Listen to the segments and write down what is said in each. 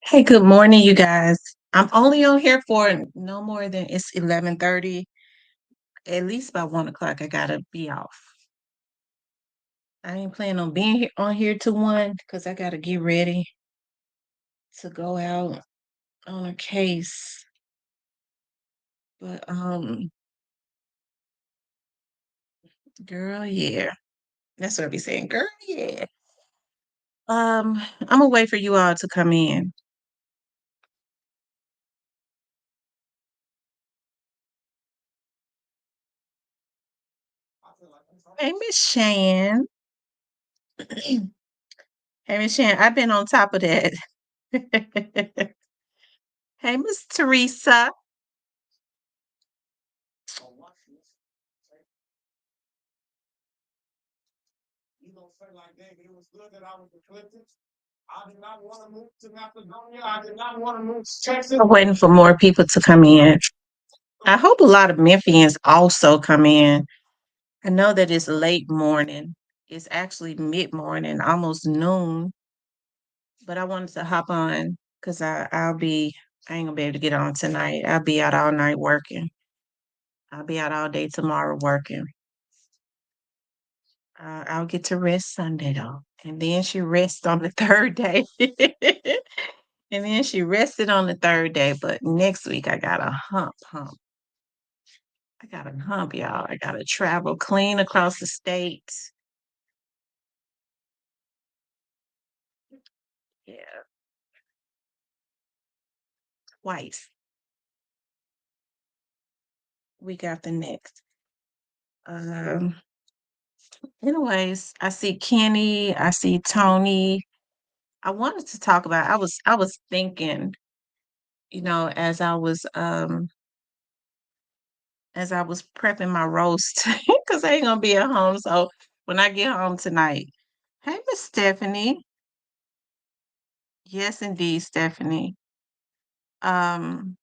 Hey, good morning, you guys. I'm only on here for no more than it's 11:30. At least by 1 o'clock, I gotta be off. I ain't planning on being here on here to 1 because I gotta get ready to go out on a case. But girl, yeah. That's what I be saying. Girl, yeah. I'm gonna wait for you all to come in. Hey, Miss Shan. Hey, Miss Shan, I've been on top of that. Hey, Miss Teresa. I'm waiting for more people to come in. I hope a lot of Memphians also come in. I know that it's late morning. It's actually mid-morning, almost noon, but I wanted to hop on because I ain't gonna be able to get on tonight. I'll be out all night working. I'll be out all day tomorrow working. I'll get to rest Sunday though. And then she rests on the third day. And then she rested on the third day. But next week I got a hump. I got a hump, y'all. I gotta travel clean across the state. Yeah, twice. Week after next. Um, anyways, I see Kenny, I see Tony. I wanted to talk about I was thinking, as I was prepping my roast, because I ain't gonna be at home. So when I get home tonight, hey Miss Stephanie. Yes, indeed, Stephanie. Um,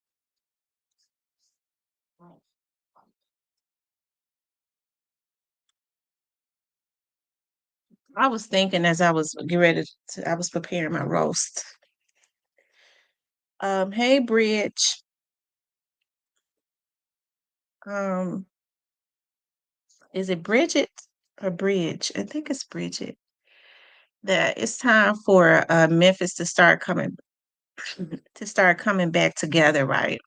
I was thinking as I was getting ready I was preparing my roast. Hey Bridge. Um, is it Bridget or Bridge? I think it's Bridget. That it's time for Memphis to start coming back together, right?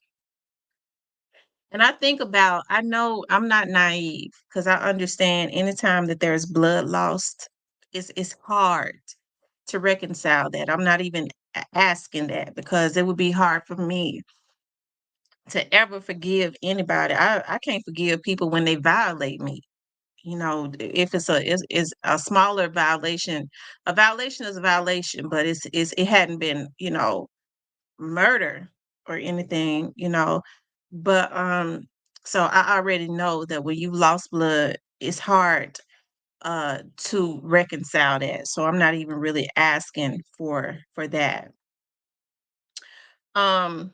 And I know I'm not naive because I understand anytime that there's blood lost, it's hard to reconcile that. I'm not even asking that because it would be hard for me to ever forgive anybody. I can't forgive people when they violate me. If it's a smaller violation, a violation is a violation, but it hadn't been, murder or anything, But so I already know that when you lost blood, it's hard to reconcile that. So I'm not even really asking for that. Um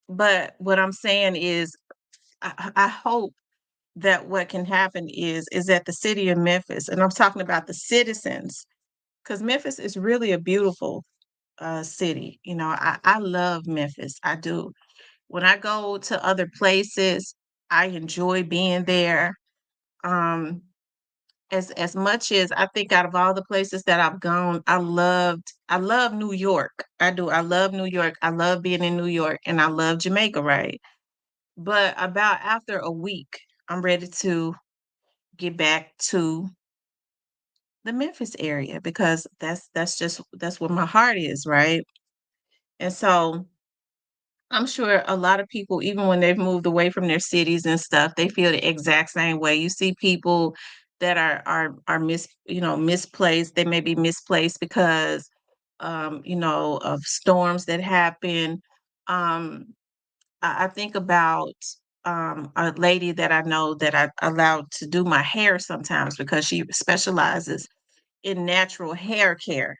but what I'm saying is I hope that what can happen is that the city of Memphis, and I'm talking about the citizens, because Memphis is really a beautiful city. I love Memphis. I do. When I go to other places, I enjoy being there. Um, as much as I think out of all the places that I've gone, I love New York. I do. I love New York. I love being in New York and I love Jamaica, right? But about after a week, I'm ready to get back to the Memphis area because that's where my heart is, right? And so I'm sure a lot of people, even when they've moved away from their cities and stuff, they feel the exact same way. You see people that are misplaced. They may be misplaced because of storms that happen. Um, I think about a lady that I know that I allowed to do my hair sometimes because she specializes in natural hair care.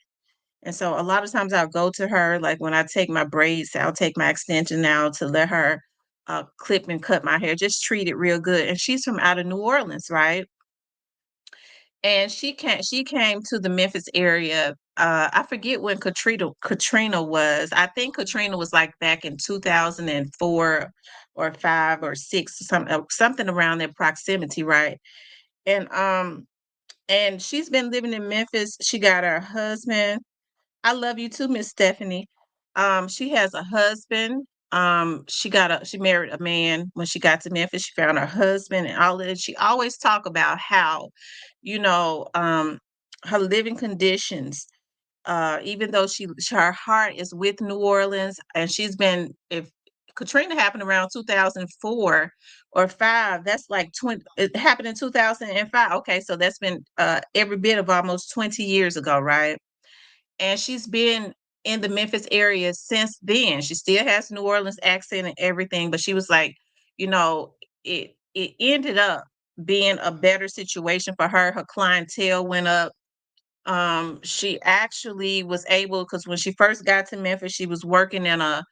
And so a lot of times I'll go to her, like when I take my braids, I'll take my extension now to let her clip and cut my hair, just treat it real good. And she's from out of New Orleans, right? And she came to the Memphis area I forget when Katrina was. I think Katrina was like back in 2004 or 5 or 6, something around that proximity, right? And and she's been living in Memphis. She got her husband. I love you too, Miss Stephanie. She has a husband. She married a man when she got to Memphis. She found her husband and all of it. She always talk about how, you know, her living conditions, even though her heart is with New Orleans, and she's been if Katrina happened around 2004 or 5, that's like 20, it happened in 2005. Okay, so that's been every bit of almost 20 years ago, right? And she's been in the Memphis area since then. She still has New Orleans accent and everything, but she was like, you know, it ended up being a better situation for her. Her clientele went up. She actually was able, because when she first got to Memphis, she was working in a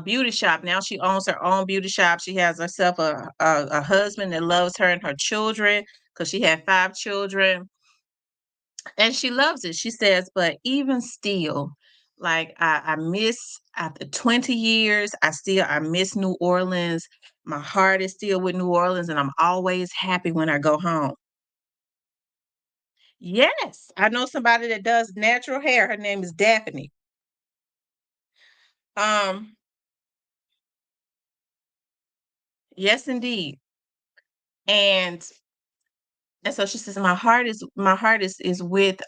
beauty shop. Now she owns her own beauty shop. She has herself a husband that loves her and her children, because she had 5 children, and she loves it. She says, but even still, like I miss, after 20 years, I miss New Orleans. My heart is still with New Orleans, and I'm always happy when I go home. Yes, I know somebody that does natural hair. Her name is Daphne. Um, yes, indeed. And so she says, my heart is with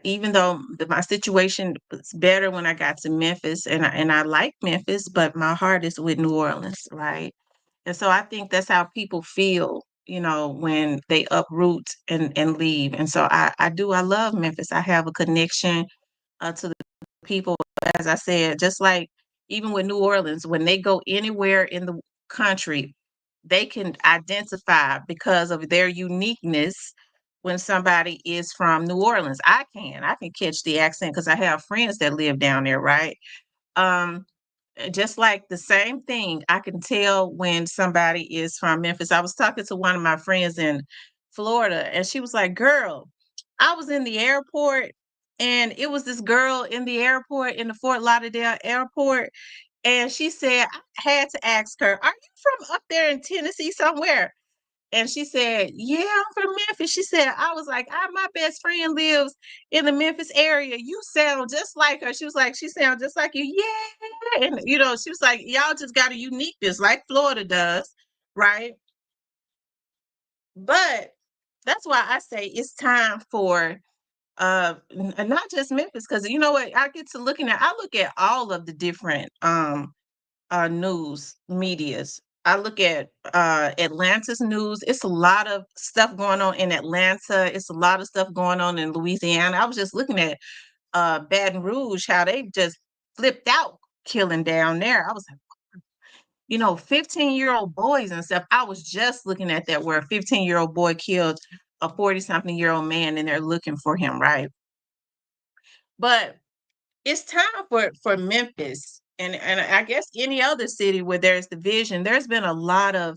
even though my situation was better when I got to Memphis, and I like Memphis, but my heart is with New Orleans, right? And so I think that's how people feel, when they uproot and leave. And so I love Memphis. I have a connection to the people, as I said, just like even with New Orleans, when they go anywhere in the country, they can identify because of their uniqueness when somebody is from New Orleans. I can catch the accent because I have friends that live down there, right? Um, just like the same thing, I can tell when somebody is from Memphis. I was talking to one of my friends in Florida, and she was like, "Girl, I was in the airport, and it was this girl in the airport, in the Fort Lauderdale airport, and she said, I had to ask her, 'Are you from up there in Tennessee somewhere?' And she said, 'Yeah, I'm from Memphis.' She said, I was like, my best friend lives in the Memphis area. You sound just like her.' She was like, 'She sounds just like you.' Yeah. And she was like, 'Y'all just got a uniqueness like Florida does, right?" But that's why I say it's time for not just Memphis, because you know what? I look at all of the different news medias. I look at Atlanta's news. It's a lot of stuff going on in Atlanta. It's a lot of stuff going on in Louisiana. I was just looking at Baton Rouge, how they just flipped out killing down there. I was like, 15-year-old boys and stuff. I was just looking at that, where a 15-year-old boy killed a 40-something-year-old man, and they're looking for him, right? But it's time for Memphis, and I guess any other city where there's division. There's been a lot of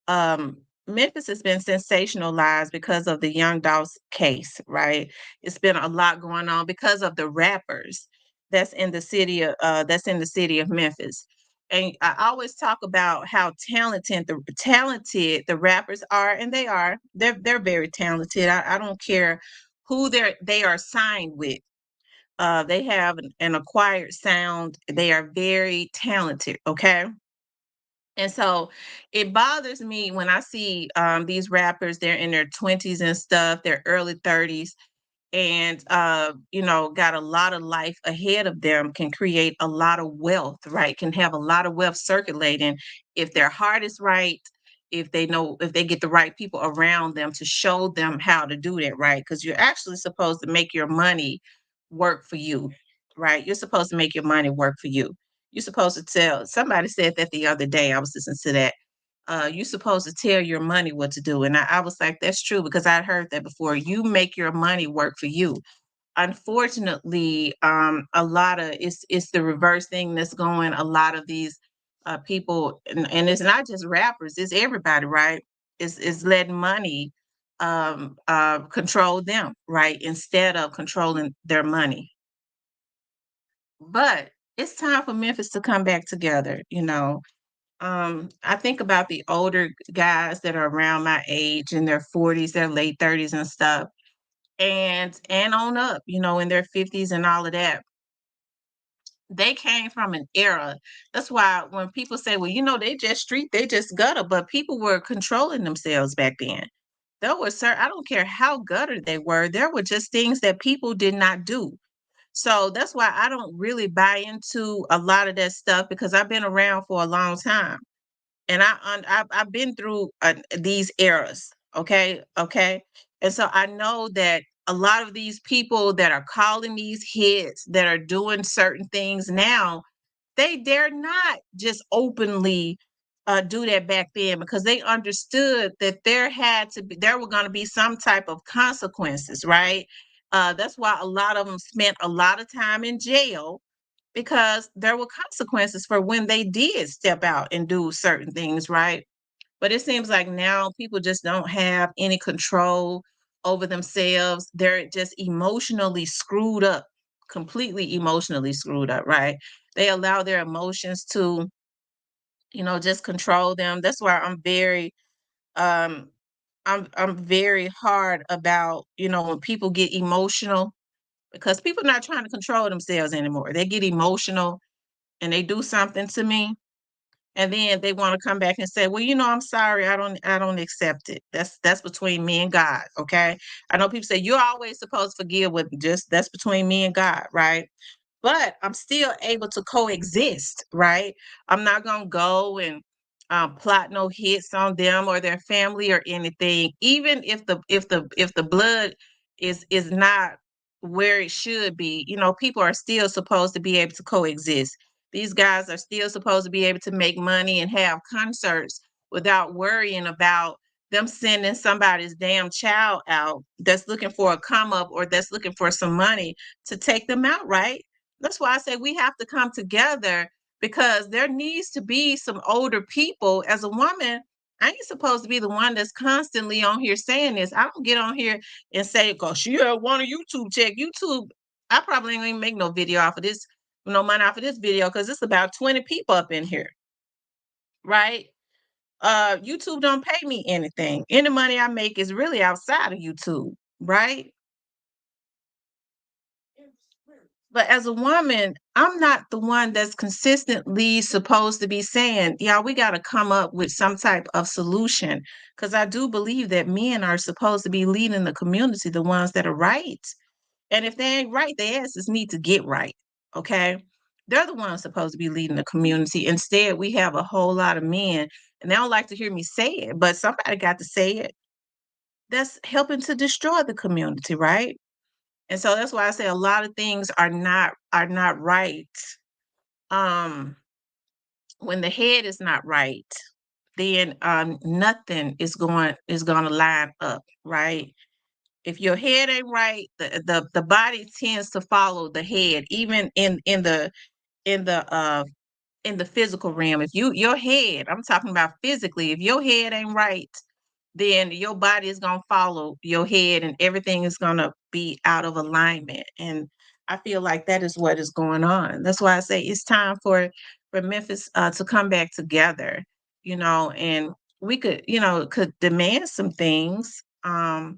um Memphis has been sensationalized because of the Young Dolph's case, right? It's been a lot going on because of the rappers that's in the city of Memphis. And I always talk about how talented the rappers are, and they are. They're very talented. I don't care who they are signed with. They have an acquired sound. They are very talented, okay? And so it bothers me when I see these rappers, they're in their 20s and stuff, their early 30s, and got a lot of life ahead of them, can create a lot of wealth, right? Can have a lot of wealth circulating if their heart is right, if they get the right people around them to show them how to do that, right? Because you're actually supposed to make your money work for you, right? You're supposed to make your money work for you. You're supposed to tell, somebody said that the other day, I was listening to that. You're supposed to tell your money what to do. And I was like, that's true, because I heard that before. You make your money work for you. Unfortunately, a lot of it's the reverse thing that's going. A lot of these people, and it's not just rappers, it's everybody, right? Is letting money control them, right? Instead of controlling their money. But it's time for Memphis to come back together, you know. I think about the older guys that are around my age in their 40s, their late 30s and stuff, and on up, you know, in their 50s and all of that. They came from an era. That's why when people say, well, you know, they just street, they just gutter, but people were controlling themselves back then. There were certain, I don't care how gutter they were, there were just things that people did not do. So that's why I don't really buy into a lot of that stuff because I've been around for a long time and I've been through these eras. Okay, and so I know that a lot of these people that are calling these hits, that are doing certain things now, they dare not just openly do that back then because they understood that there were going to be some type of consequences, right? That's why a lot of them spent a lot of time in jail because there were consequences for when they did step out and do certain things, right? But it seems like now people just don't have any control over themselves. They're just emotionally screwed up, completely emotionally screwed up, right? They allow their emotions to, you know, just control them. That's why um I'm very hard about, you know, when people get emotional because people are not trying to control themselves anymore. They get emotional and they do something to me and then they want to come back and say, well, you know, I'm sorry, I don't accept it. That's between me and God. Okay, I know people say you're always supposed to forgive, with just that's between me and God, right? But I'm still able to coexist, right? I'm not gonna go and plot no hits on them or their family or anything, even if the blood is not where it should be. You know, people are still supposed to be able to coexist. These guys are still supposed to be able to make money and have concerts without worrying about them sending somebody's damn child out that's looking for a come up or that's looking for some money to take them out, right? That's why I say we have to come together because there needs to be some older people. As a woman, I ain't supposed to be the one that's constantly on here saying this. I don't get on here and say, "Cause she had one of YouTube check." YouTube, I probably ain't even make no video off of this, no money off of this video because it's about 20 people up in here, right? YouTube don't pay me anything. Any money I make is really outside of YouTube, right? But as a woman, I'm not the one that's consistently supposed to be saying, yeah, we got to come up with some type of solution. Because I do believe that men are supposed to be leading the community, the ones that are right. And if they ain't right, their asses need to get right. Okay. They're the ones supposed to be leading the community. Instead, we have a whole lot of men, and they don't like to hear me say it, but somebody got to say it. That's helping to destroy the community, right? And so that's why I say a lot of things are not right. Um, when the head is not right, then nothing is going to line up, right? If your head ain't right, the body tends to follow the head, even in the in the physical realm. If your head, I'm talking about physically, if your head ain't right, then your body is going to follow your head and everything is going to be out of alignment. And I feel like that is what is going on. That's why I say it's time for Memphis to come back together, you know, and we could, you know, could demand some things. I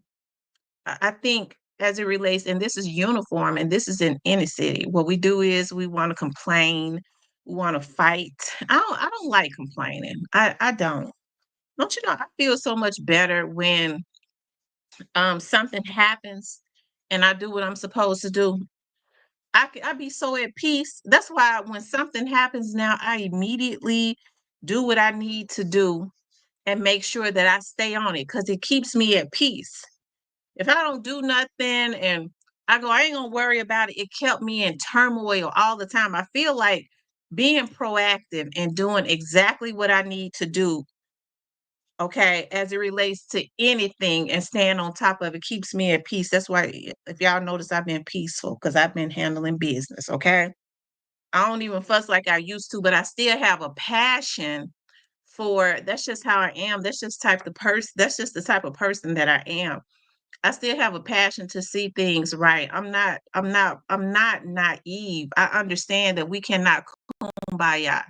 think as it relates, and this is uniform, and this is in any city. What we do is we want to complain, we want to fight. I don't like complaining. I don't. Don't you know? I feel so much better when something happens and I do what I'm supposed to do. I be so at peace. That's why when something happens now, I immediately do what I need to do and make sure that I stay on it because it keeps me at peace. If I don't do nothing and I go, I ain't gonna worry about it. It kept me in turmoil all the time. I feel like being proactive and doing exactly what I need to do, okay, as it relates to anything and staying on top of it keeps me at peace. That's why if y'all notice I've been peaceful because I've been handling business, okay? I don't even fuss like I used to, but I still have a passion for that's just how I am. That's just the type of person that I am. I still have a passion to see things right. I'm not naive. I understand that we cannot kumbaya.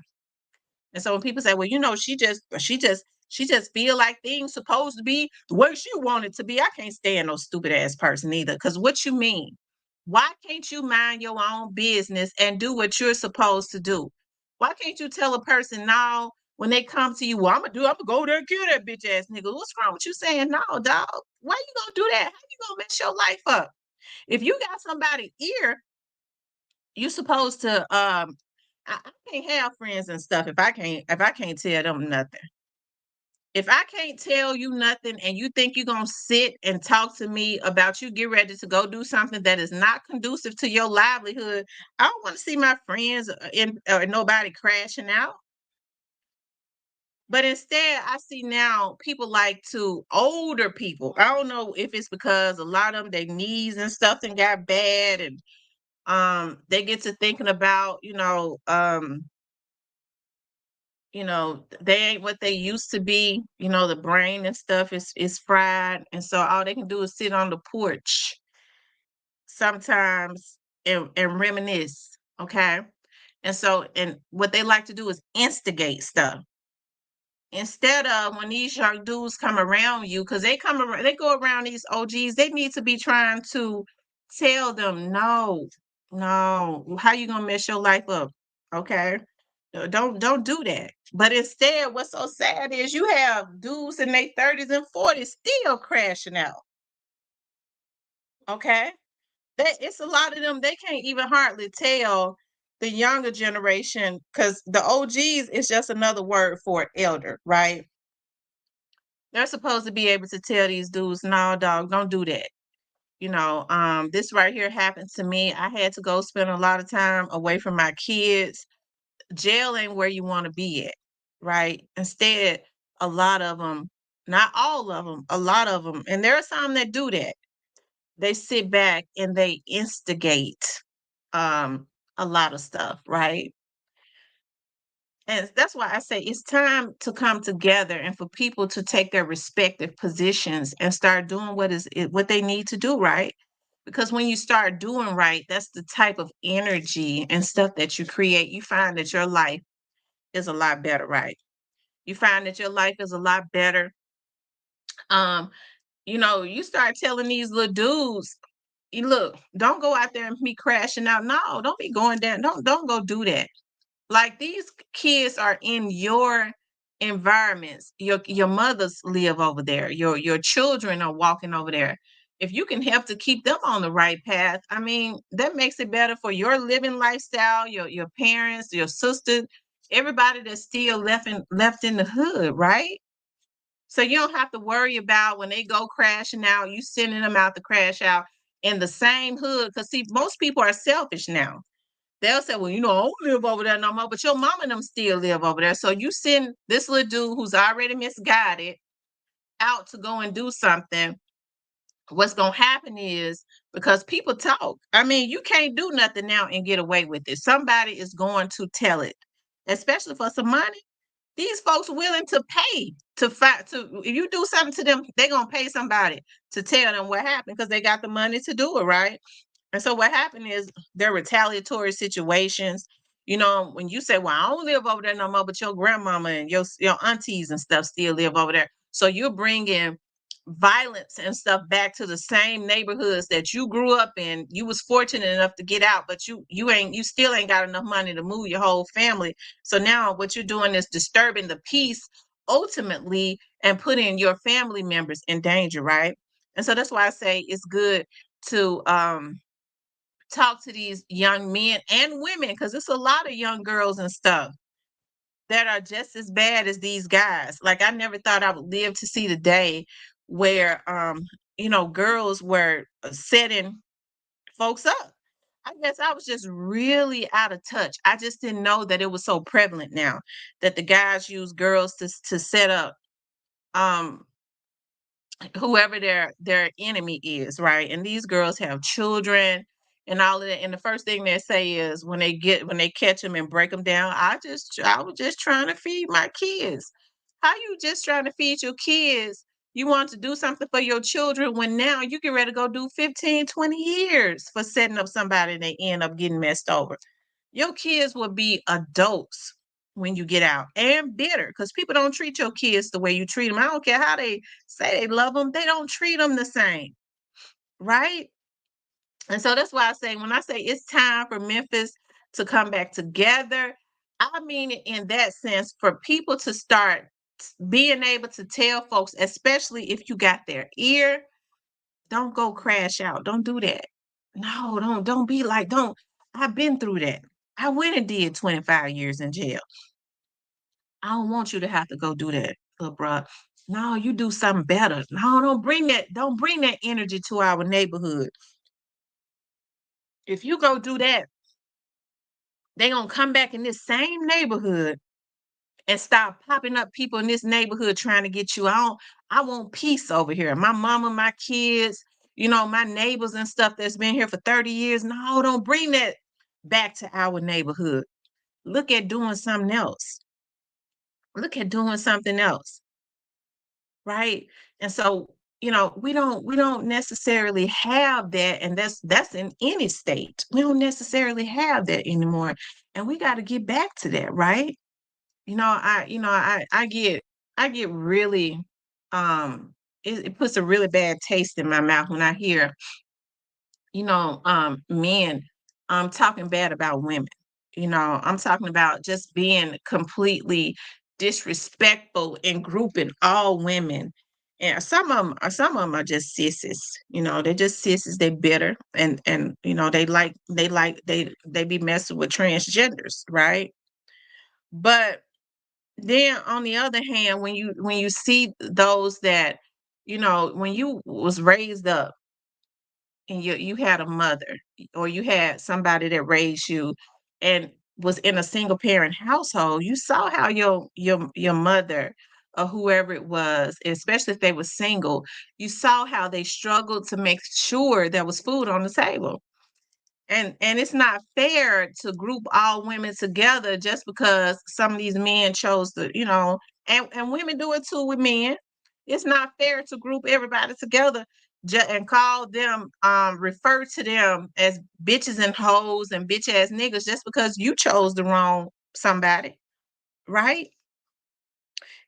And so when people say, "Well, she just feel like things supposed to be the way she wanted to be," I can't stand no stupid ass person either. Because what you mean? Why can't you mind your own business and do what you're supposed to do? Why can't you tell a person now when they come to you, "Well, I'm gonna go there and kill that bitch ass nigga." What's wrong with you saying no, dog? Why you gonna do that? How you gonna mess your life up? If you got somebody ear, you supposed to I can't have friends and stuff if I can't tell them nothing. If I can't tell you nothing and you think you're gonna sit and talk to me about you get ready to go do something that is not conducive to your livelihood, I don't want to see my friends in or nobody crashing out. But instead, I see now people like to older people. I don't know if it's because a lot of them their knees and stuff and got bad and they get to thinking about they ain't what they used to be. The brain and stuff is fried, and so all they can do is sit on the porch sometimes and reminisce. Okay, and what they like to do is instigate stuff instead of when these young dudes come around you, because they go around these OGs, they need to be trying to tell them no, no, how you gonna mess your life up? Okay, don't do that. But instead, what's so sad is you have dudes in their 30s and 40s still crashing out. Okay, it's a lot of them. They can't even hardly tell the younger generation because the OGs is just another word for elder, right? They're supposed to be able to tell these dudes, no, dog, don't do that. This right here happened to me. I had to go spend a lot of time away from my kids. Jail ain't where you want to be at, right? Instead, a lot of them, not all of them, a lot of them, and there are some that do that. They sit back and they instigate um, a lot of stuff, right? And that's why I say it's time to come together and for people to take their respective positions and start doing what they need to do, right? Because when you start doing right, that's the type of energy and stuff that you create. You find that your life is a lot better, right? You find that your life is a lot better. Um, you start telling these little dudes, Look, don't go out there and be crashing out. No, don't be going there. Don't go do that." Like these kids are in your environments. Your mothers live over there. Your children are walking over there. If you can help to keep them on the right path, I mean, that makes it better for your living lifestyle, your parents, your sisters, everybody that's still left in the hood, right? So you don't have to worry about when they go crashing out, you sending them out to crash out in the same hood. Because see, most people are selfish now. They'll say, "Well, I don't live over there no more," but your mom and them still live over there. So you send this little dude who's already misguided out to go and do something. What's gonna happen is because people talk. I mean, you can't do nothing now and get away with it. Somebody is going to tell it, especially for some money. These folks willing to pay to fight to if you do something to them, they're gonna pay somebody to tell them what happened because they got the money to do it, right? And so what happened is there are retaliatory situations. When you say, "Well, I don't live over there no more," but your grandmama and your aunties and stuff still live over there. So you're bringing violence and stuff back to the same neighborhoods that you grew up in. You was fortunate enough to get out, but you still ain't got enough money to move your whole family. So now what you're doing is disturbing the peace ultimately and putting your family members in danger, right? And so that's why I say it's good to talk to these young men and women because it's a lot of young girls and stuff that are just as bad as these guys. Like I never thought I would live to see the day where girls were setting folks up. I guess I was just really out of touch. I just didn't know that it was so prevalent now that the guys use girls to set up um whoever their enemy is, right? And these girls have children and all of that. And the first thing they say is when they catch them and break them down, I was just trying to feed my kids. How you just trying to feed your kids? You want to do something for your children when now you get ready to go do 15, 20 years for setting up somebody and they end up getting messed over. Your kids will be adults when you get out and bitter because people don't treat your kids the way you treat them. I don't care how they say they love them, they don't treat them the same, right? And so that's why I say, when I say it's time for Memphis to come back together, I mean it in that sense for people to start being able to tell folks, especially if you got their ear, don't go crash out. Don't do that. No, don't be like, don't. I've been through that. I went and did 25 years in jail. I don't want you to have to go do that, little bruh. No, you do something better. No, don't bring that energy to our neighborhood. If you go do that, they gonna come back in this same neighborhood and start popping up people in this neighborhood trying to get you. I want peace over here. My mama, my kids, my neighbors and stuff that's been here for 30 years. No, don't bring that back to our neighborhood. Look at doing something else. Look at doing something else, right? And so, we don't necessarily have that, and that's in any state. We don't necessarily have that anymore. And we got to get back to that, right? I get really it puts a really bad taste in my mouth when I hear, men talking bad about women. I'm talking about just being completely disrespectful and grouping all women. And some of them are just sissies. They're just sissies, they bitter and they be messing with transgenders, right? But then on the other hand, when you see those that, when you was raised up and you had a mother or you had somebody that raised you and was in a single parent household, you saw how your mother or whoever it was, especially if they were single, you saw how they struggled to make sure there was food on the table. And it's not fair to group all women together just because some of these men chose to, and women do it too with men. It's not fair to group everybody together and call them, refer to them as bitches and hoes and bitch ass niggas just because you chose the wrong somebody, right?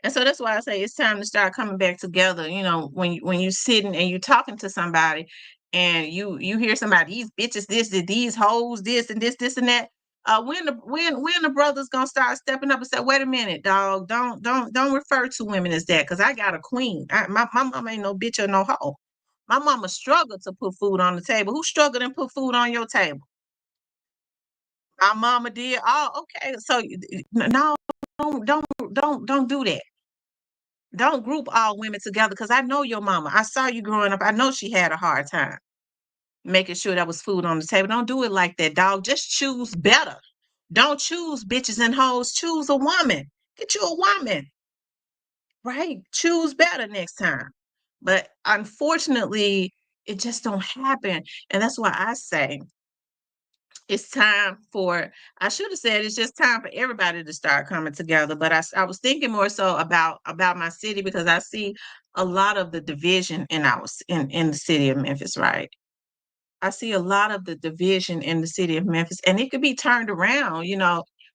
And so that's why I say it's time to start coming back together. When you sitting and you talking to somebody and you hear somebody, these bitches, these hoes, this and this and that. When the brothers gonna start stepping up and say, wait a minute, dog, don't refer to women as that, because I got a queen. My mama ain't no bitch or no hoe. My mama struggled to put food on the table. Who struggled and put food on your table? My mama did. Oh, okay. So no, don't do that. Don't group all women together because I know your mama. I saw you growing up. I know she had a hard time making sure there was food on the table. Don't do it like that, dog. Just choose better. Don't choose bitches and hoes. Choose a woman. Get you a woman, right? Choose better next time. But unfortunately, it just don't happen. And that's why I say it's time for, I should have said it's just time for everybody to start coming together. But I was thinking more so about my city because I see a lot of the division in the city of Memphis, right? I see a lot of the division in the city of Memphis, and it could be turned around,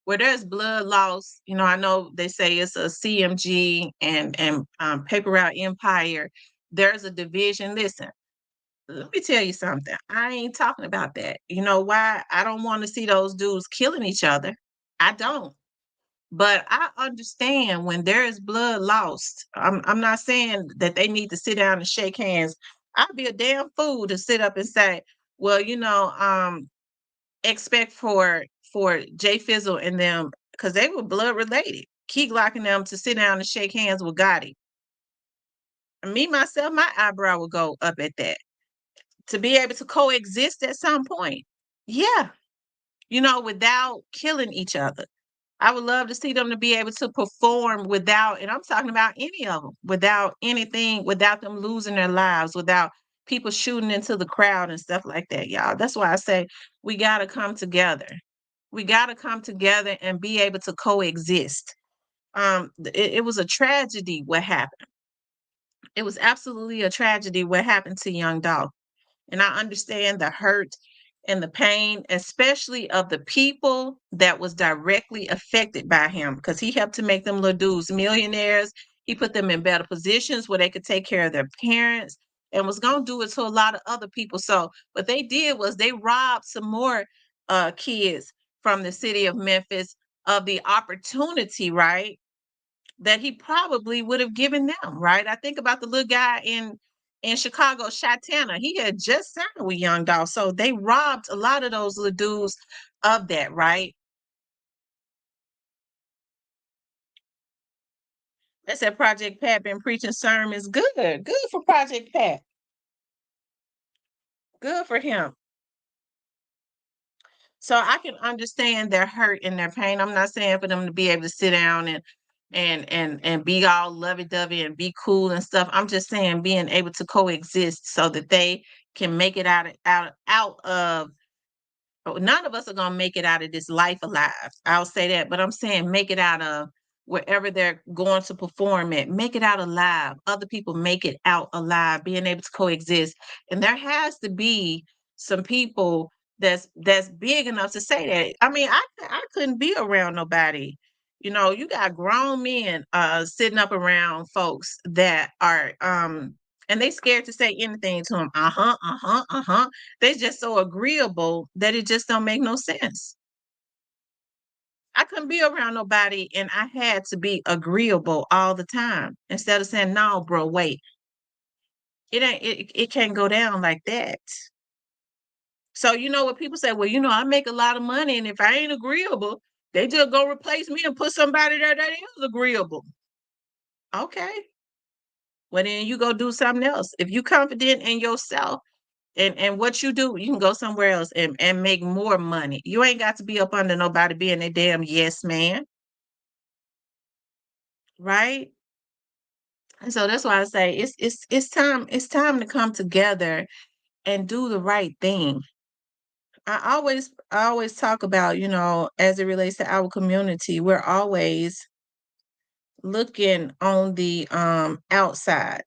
where there's blood loss. I know they say it's a CMG and paper route empire. There's a division. Listen, let me tell you something. I ain't talking about that. You know why? I don't want to see those dudes killing each other. I don't. But I understand when there is blood lost. I'm not saying that they need to sit down and shake hands. I'd be a damn fool to sit up and say, well, expect for Jay Fizzle and them, because they were blood related. Keep locking them to sit down and shake hands with Gotti. Me myself, my eyebrow would go up at that. To be able to coexist at some point. Yeah, without killing each other. I would love to see them to be able to perform without, and I'm talking about any of them, without anything, without them losing their lives, without people shooting into the crowd and stuff like that, y'all. That's why I say we got to come together. We got to come together and be able to coexist. It was a tragedy what happened. It was absolutely a tragedy what happened to young Dolph. And I understand the hurt and the pain, especially of the people that was directly affected by him, because he helped to make them little dudes millionaires. He put them in better positions where they could take care of their parents and was going to do it to a lot of other people. So what they did was they robbed some more kids from the city of Memphis of the opportunity, right? That he probably would have given them, right? I think about the little guy in Chicago, Shatana. He had just signed with Young Dolph, so they robbed a lot of those little dudes of that, right? They said Project Pat been preaching sermons. Good for Project Pat. Good for him. So I can understand their hurt and their pain. I'm not saying for them to be able to sit down and be all lovey-dovey and be cool and stuff. I'm just saying being able to coexist so that they can make it out of none of us are gonna make it out of this life alive. I'll say that, but I'm saying make it out of wherever they're going to perform at. Make it out alive. Other people make it out alive, being able to coexist. And there has to be some people that's big enough to say that. I mean, I couldn't be around nobody. You know, you got grown men sitting up around folks that are and they scared to say anything to them. Uh-huh, uh-huh, uh-huh. They just so agreeable that it just don't make no sense. I couldn't be around nobody and I had to be agreeable all the time instead of saying, "No, bro, wait. It can't go down like that." So you know what people say, well, I make a lot of money and if I ain't agreeable, they just go replace me and put somebody there that is agreeable. Okay. Well, then you go do something else. If you confident in yourself and what you do, you can go somewhere else and make more money. You ain't got to be up under nobody being a damn yes man, right? And so that's why I say it's time to come together and do the right thing. I always talk about, as it relates to our community, we're always looking on the outside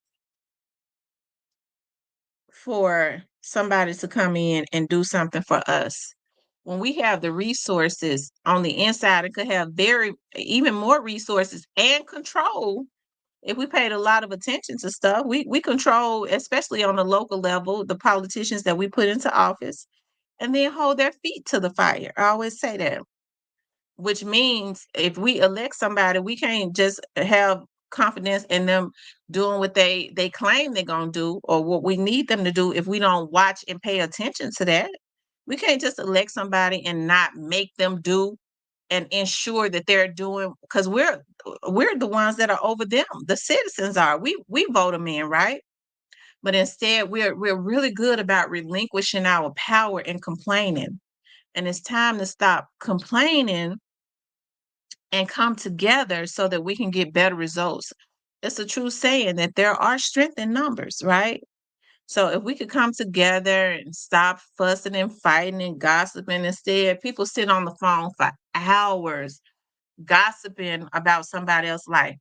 for somebody to come in and do something for us. When we have the resources on the inside, it could have very even more resources and control. If we paid a lot of attention to stuff, we control, especially on the local level, the politicians that we put into office, and then hold their feet to the fire. I always say that, which means if we elect somebody, we can't just have confidence in them doing what they claim they're gonna do or what we need them to do if we don't watch and pay attention to that. We can't just elect somebody and not make them do and ensure that they're doing because we're the ones that are over them. The citizens are. We vote them in, right? But instead, we're really good about relinquishing our power and complaining. And it's time to stop complaining and come together so that we can get better results. It's a true saying that there are strength in numbers, right? So if we could come together and stop fussing and fighting and gossiping instead, people sit on the phone for hours gossiping about somebody else's life.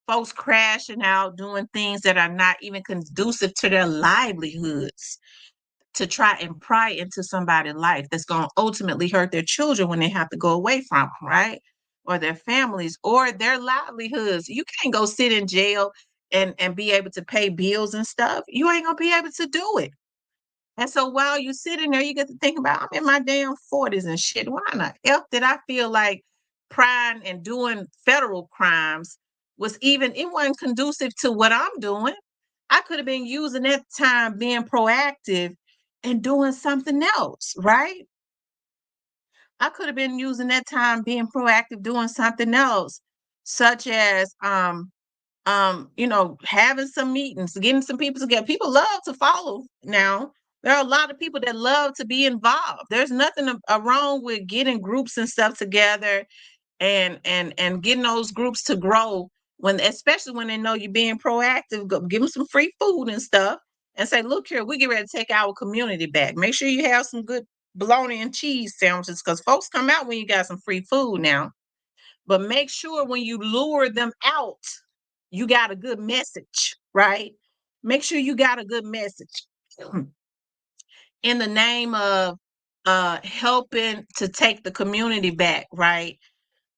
Folks crashing out, doing things that are not even conducive to their livelihoods to try and pry into somebody's life that's going to ultimately hurt their children when they have to go away from them, right? Or their families or their livelihoods. You can't go sit in jail and be able to pay bills and stuff. You ain't gonna be able to do it. And so while you're sitting there, you get to think about, I'm in my damn 40s and shit. Why not? F did I feel like prying and doing federal crimes was even, it wasn't conducive to what I'm doing. I could have been using that time being proactive and doing something else, right? I could have been using that time being proactive, doing something else, such as having some meetings, getting some people together. People love to follow now. There are a lot of people that love to be involved. There's nothing wrong with getting groups and stuff together and getting those groups to grow when, especially when they know you're being proactive. Go, give them some free food and stuff, and say, "Look here, we get ready to take our community back. Make sure you have some good bologna and cheese sandwiches because folks come out when you got some free food now." But make sure when you lure them out, you got a good message, right? Make sure you got a good message in the name of helping to take the community back, right?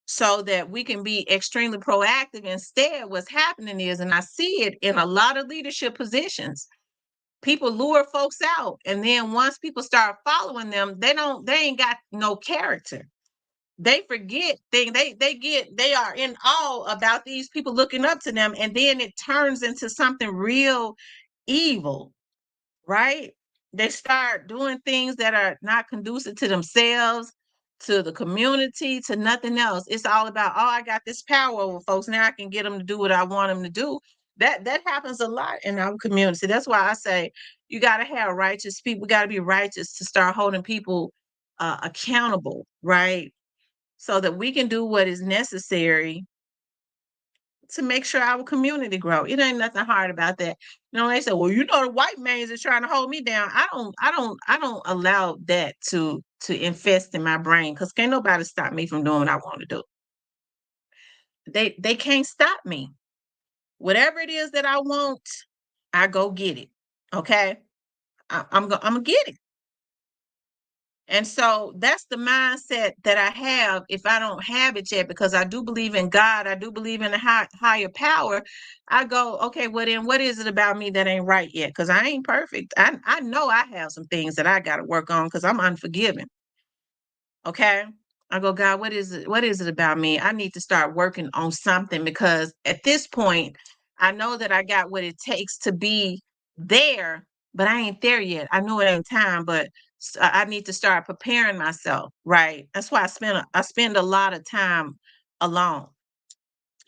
So that we can be extremely proactive. Instead, what's happening is, and I see it in a lot of leadership positions, people lure folks out, and then once people start following them, they ain't got no character. They forget they are in awe about these people looking up to them, and then it turns into something real evil, right? They start doing things that are not conducive to themselves, to the community, to nothing else. It's all about, oh, I got this power over folks. Now I can get them to do what I want them to do. That happens a lot in our community. That's why I say you got to have righteous people. Got to be righteous to start holding people accountable, right? So that we can do what is necessary to make sure our community grow. It ain't nothing hard about that. They say, well, the white man's is trying to hold me down. I don't allow that to infest in my brain, because can't nobody stop me from doing what I want to do. They can't stop me. Whatever it is that I want, I go get it. Okay. I'm gonna get it. And so that's the mindset that I have if I don't have it yet, because I do believe in God. I do believe in a higher power. I go, okay, well then what is it about me that ain't right yet? Because I ain't perfect. I know I have some things that I got to work on because I'm unforgiving. Okay. I go, God, what is it? What is it about me? I need to start working on something, because at this point, I know that I got what it takes to be there, but I ain't there yet. I know it ain't time, but I need to start preparing myself. Right. That's why I spend a lot of time alone.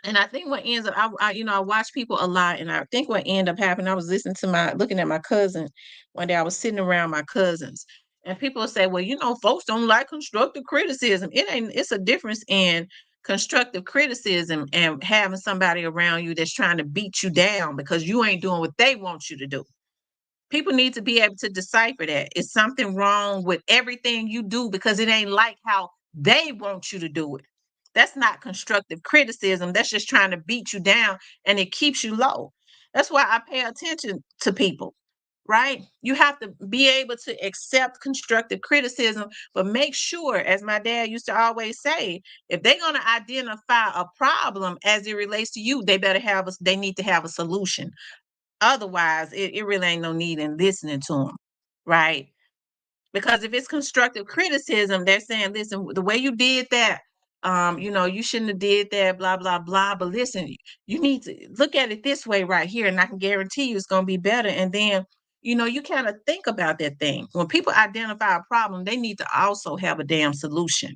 And I think what ends up, I watch people a lot, and I think what ended up happening, I was looking at my cousin one day. I was sitting around my cousins, and people say, well, folks don't like constructive criticism. It's a difference in constructive criticism and having somebody around you that's trying to beat you down because you ain't doing what they want you to do. People need to be able to decipher that. Is something wrong with everything you do because it ain't like how they want you to do it? That's not constructive criticism. That's just trying to beat you down, and it keeps you low. That's why I pay attention to people, right? You have to be able to accept constructive criticism, but make sure, as my dad used to always say, if they're going to identify a problem as it relates to you, they need to have a solution. Otherwise, it really ain't no need in listening to them, right? Because if it's constructive criticism, they're saying, listen, the way you did that, you shouldn't have did that, blah, blah, blah. But listen, you need to look at it this way right here, and I can guarantee you it's going to be better. And then, you kind of think about that thing. When people identify a problem, they need to also have a damn solution.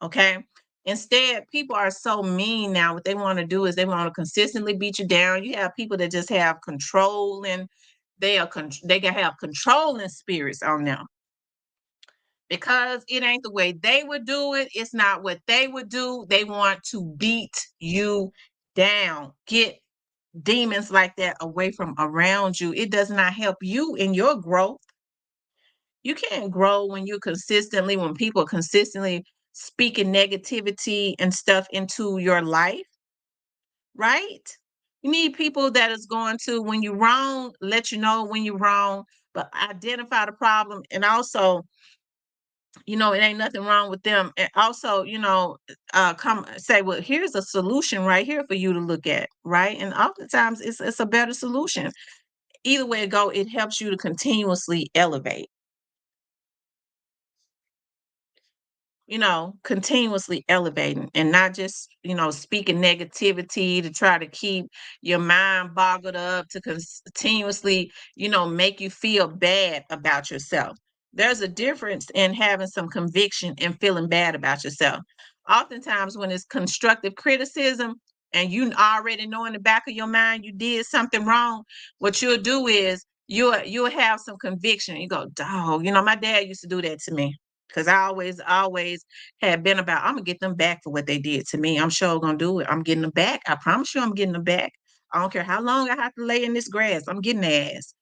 Okay. Instead, people are so mean now. What they want to do is they want to consistently beat you down. You have people that just have control, and they can have controlling spirits on them, because it ain't the way they would do it. It's not what they would do. They want to beat you down. Get demons like that away from around you. It does not help you in your growth. You can't grow when people consistently speaking negativity and stuff into your life, right? You need people that is going to, when you're wrong, let you know when you're wrong, but identify the problem, and also, it ain't nothing wrong with them. And also, come say, well, here's a solution right here for you to look at, right? And oftentimes it's a better solution. Either way it go, it helps you to continuously elevate. Continuously elevating, and not just, speaking negativity to try to keep your mind boggled up, to continuously, make you feel bad about yourself. There's a difference in having some conviction and feeling bad about yourself. Oftentimes, when it's constructive criticism and you already know in the back of your mind you did something wrong, what you'll do is you'll have some conviction. You go, dog, my dad used to do that to me. Because I always had been about, I'm gonna get them back for what they did to me. I'm sure gonna do it. I'm getting them back. I promise you I'm getting them back. I don't care how long I have to lay in this grass. I'm getting their ass.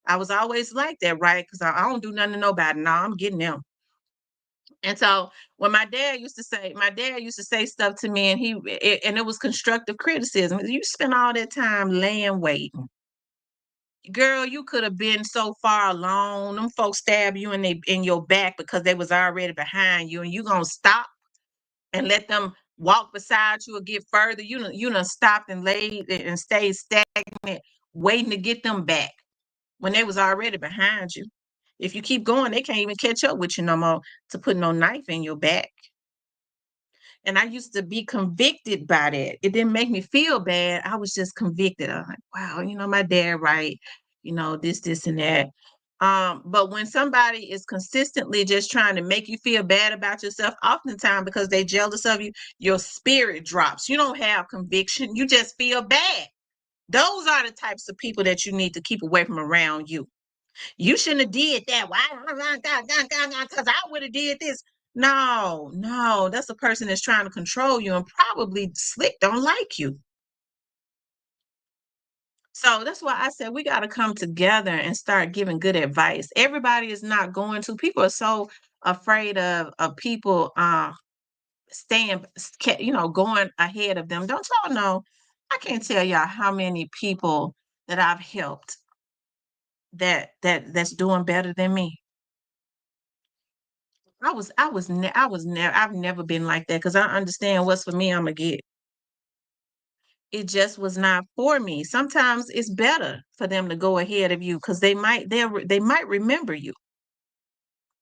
I was always like that, right? Because I don't do nothing to nobody. No, I'm getting them. And so when my dad used to say stuff to me, and and it was constructive criticism. You spent all that time laying waiting. Girl, you could have been so far along. Them folks stab you in your back because they was already behind you, and you gonna stop and let them walk beside you or get further. You done stopped and laid and stayed stagnant, waiting to get them back when they was already behind you. If you keep going, they can't even catch up with you no more to put no knife in your back. And I used to be convicted by that. It didn't make me feel bad. I was just convicted. I'm like, wow, my dad, right? This, and that. But when somebody is consistently just trying to make you feel bad about yourself, oftentimes because they jealous of you, your spirit drops. You don't have conviction. You just feel bad. Those are the types of people that you need to keep away from around you. You shouldn't have did that. Why? Because I would have did this. No, no, that's a person that's trying to control you and probably slick don't like you. So that's why I said we got to come together and start giving good advice. Everybody is not going to. People are so afraid of people staying, going ahead of them. Don't y'all know? I can't tell y'all how many people that I've helped that's doing better than me. I've never been like that because I understand what's for me, Imma get. It just was not for me. Sometimes it's better for them to go ahead of you because they might remember you.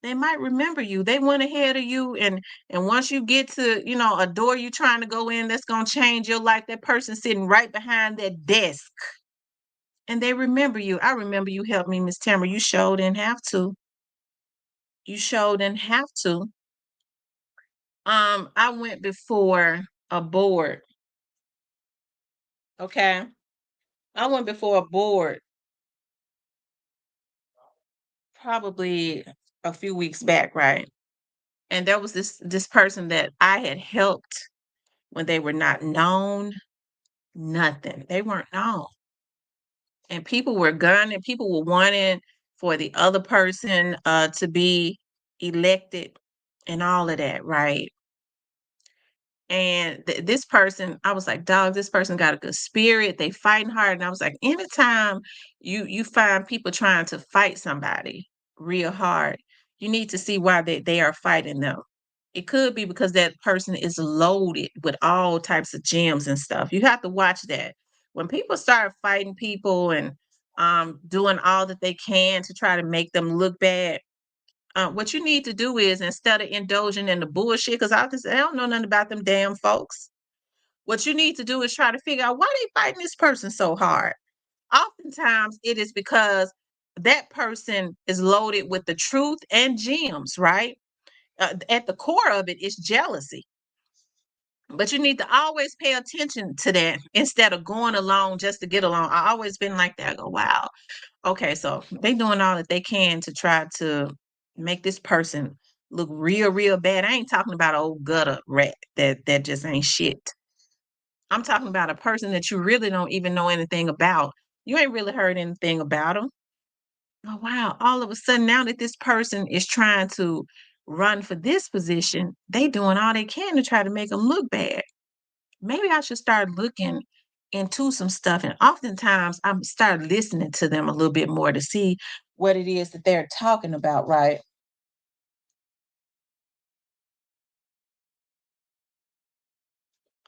They might remember you. They went ahead of you, and once you get to, a door you trying to go in that's gonna change your life, that person sitting right behind that desk, and they remember you. I remember you helped me, Miss Tamara. You sure didn't have to. You sure didn't have to. I went before a board, okay? I went before a board probably a few weeks back, right? And there was this person that I had helped when they were not known, nothing. They weren't known. And people were gunning, people were wanting for the other person to be elected and all of that, right? And this person, I was like, dog, this person got a good spirit. They fighting hard. And I was like, anytime you find people trying to fight somebody real hard, you need to see why they are fighting them. It could be because that person is loaded with all types of gems and stuff. You have to watch that. When people start fighting people and doing all that they can to try to make them look bad, what you need to do is, instead of indulging in the bullshit, because I don't know nothing about them damn folks. What you need to do is try to figure out why they fighting this person so hard. Oftentimes, it is because that person is loaded with the truth and gems, right? At the core of it is jealousy. But you need to always pay attention to that instead of going along just to get along. I always been like that. I go, wow, okay, so they doing all that they can to try to make this person look real, real bad. I ain't talking about an old gutter rat that just ain't shit. I'm talking about a person that you really don't even know anything about. You ain't really heard anything about them. Oh wow! All of a sudden, now that this person is trying to run for this position, they doing all they can to try to make them look bad. Maybe I should start looking into some stuff. And oftentimes I'm start listening to them a little bit more to see what it is that they're talking about, right?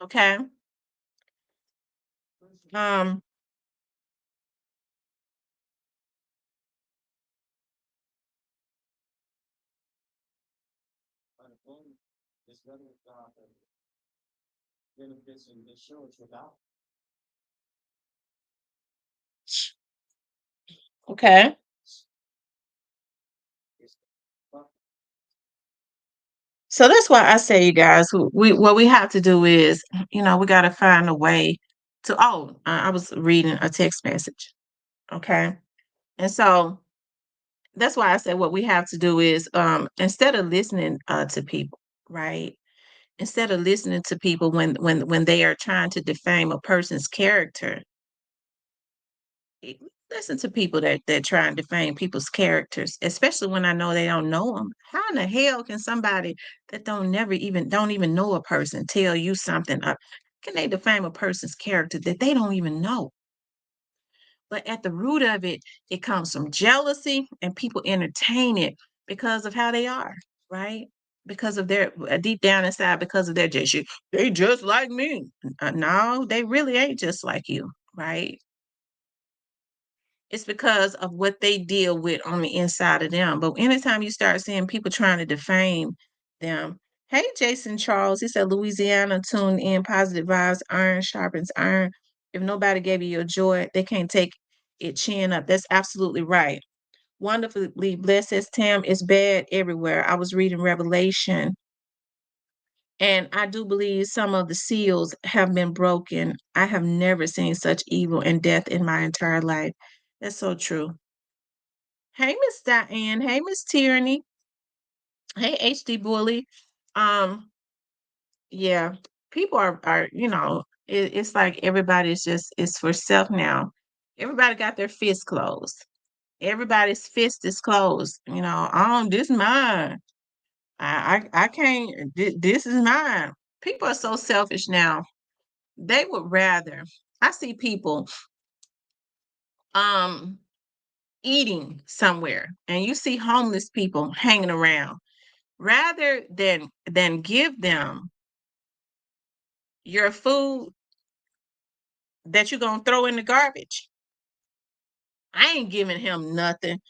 Okay. Um, okay. So that's why I say, you guys, we what we have to do is, we got to find a way to. Oh, I was reading a text message. Okay, and so that's why I said what we have to do is, instead of listening to people, right? Instead of listening to people when they are trying to defame a person's character, listen to people that try and defame people's characters, especially when I know they don't know them. How in the hell can somebody that don't even know a person tell you something? Can they defame a person's character that they don't even know? But at the root of it, it comes from jealousy, and people entertain it because of how they are, right? Because of their deep down inside, because of their just they just like me. No, they really ain't just like you, right? It's because of what they deal with on the inside of them. But anytime you start seeing people trying to defame them, hey, Jason Charles, he said Louisiana tuned in, positive vibes, iron sharpens iron. If nobody gave you your joy, they can't take it chin up. That's absolutely right. Wonderfully blessed, says Tam, it's bad everywhere. I was reading Revelation, and I do believe some of the seals have been broken. I have never seen such evil and death in my entire life. That's so true. Hey, Miss Diane. Hey, Miss Tyranny. Hey, HD Bully. Um, yeah, people are it's like everybody's just it's for self now. Everybody got their fist closed. Everybody's fist is closed. This mine. I can't. This is mine. People are so selfish now. They would rather. I see people um eating somewhere, and you see homeless people hanging around rather than give them your food that you're gonna throw in the garbage. I ain't giving him nothing.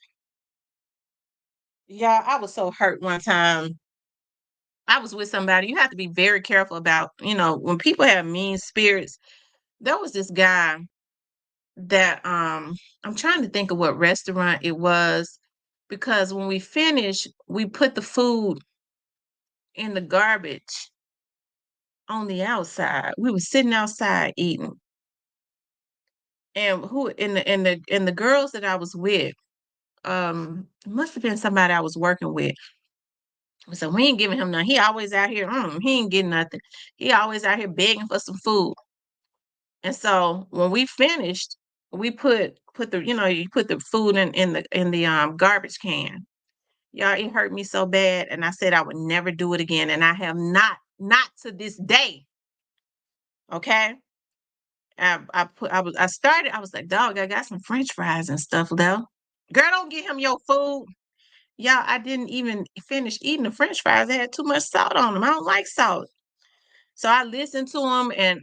Yeah, I was so hurt one time. I was with somebody. You have to be very careful about, when people have mean spirits. There was this guy that I'm trying to think of what restaurant it was, because when we finished, we put the food in the garbage on the outside. We were sitting outside eating. And the girls that I was with, it must have been somebody I was working with. So we ain't giving him nothing. He always out here, he ain't getting nothing. He always out here begging for some food. And so when we finished, we put the, you put the food in the garbage can. Y'all, it hurt me so bad. And I said I would never do it again. And I have not to this day. Okay. I was like, dog, I got some French fries and stuff though. Girl, don't get him your food. Y'all, I didn't even finish eating the French fries. They had too much salt on them. I don't like salt. So I listened to him, and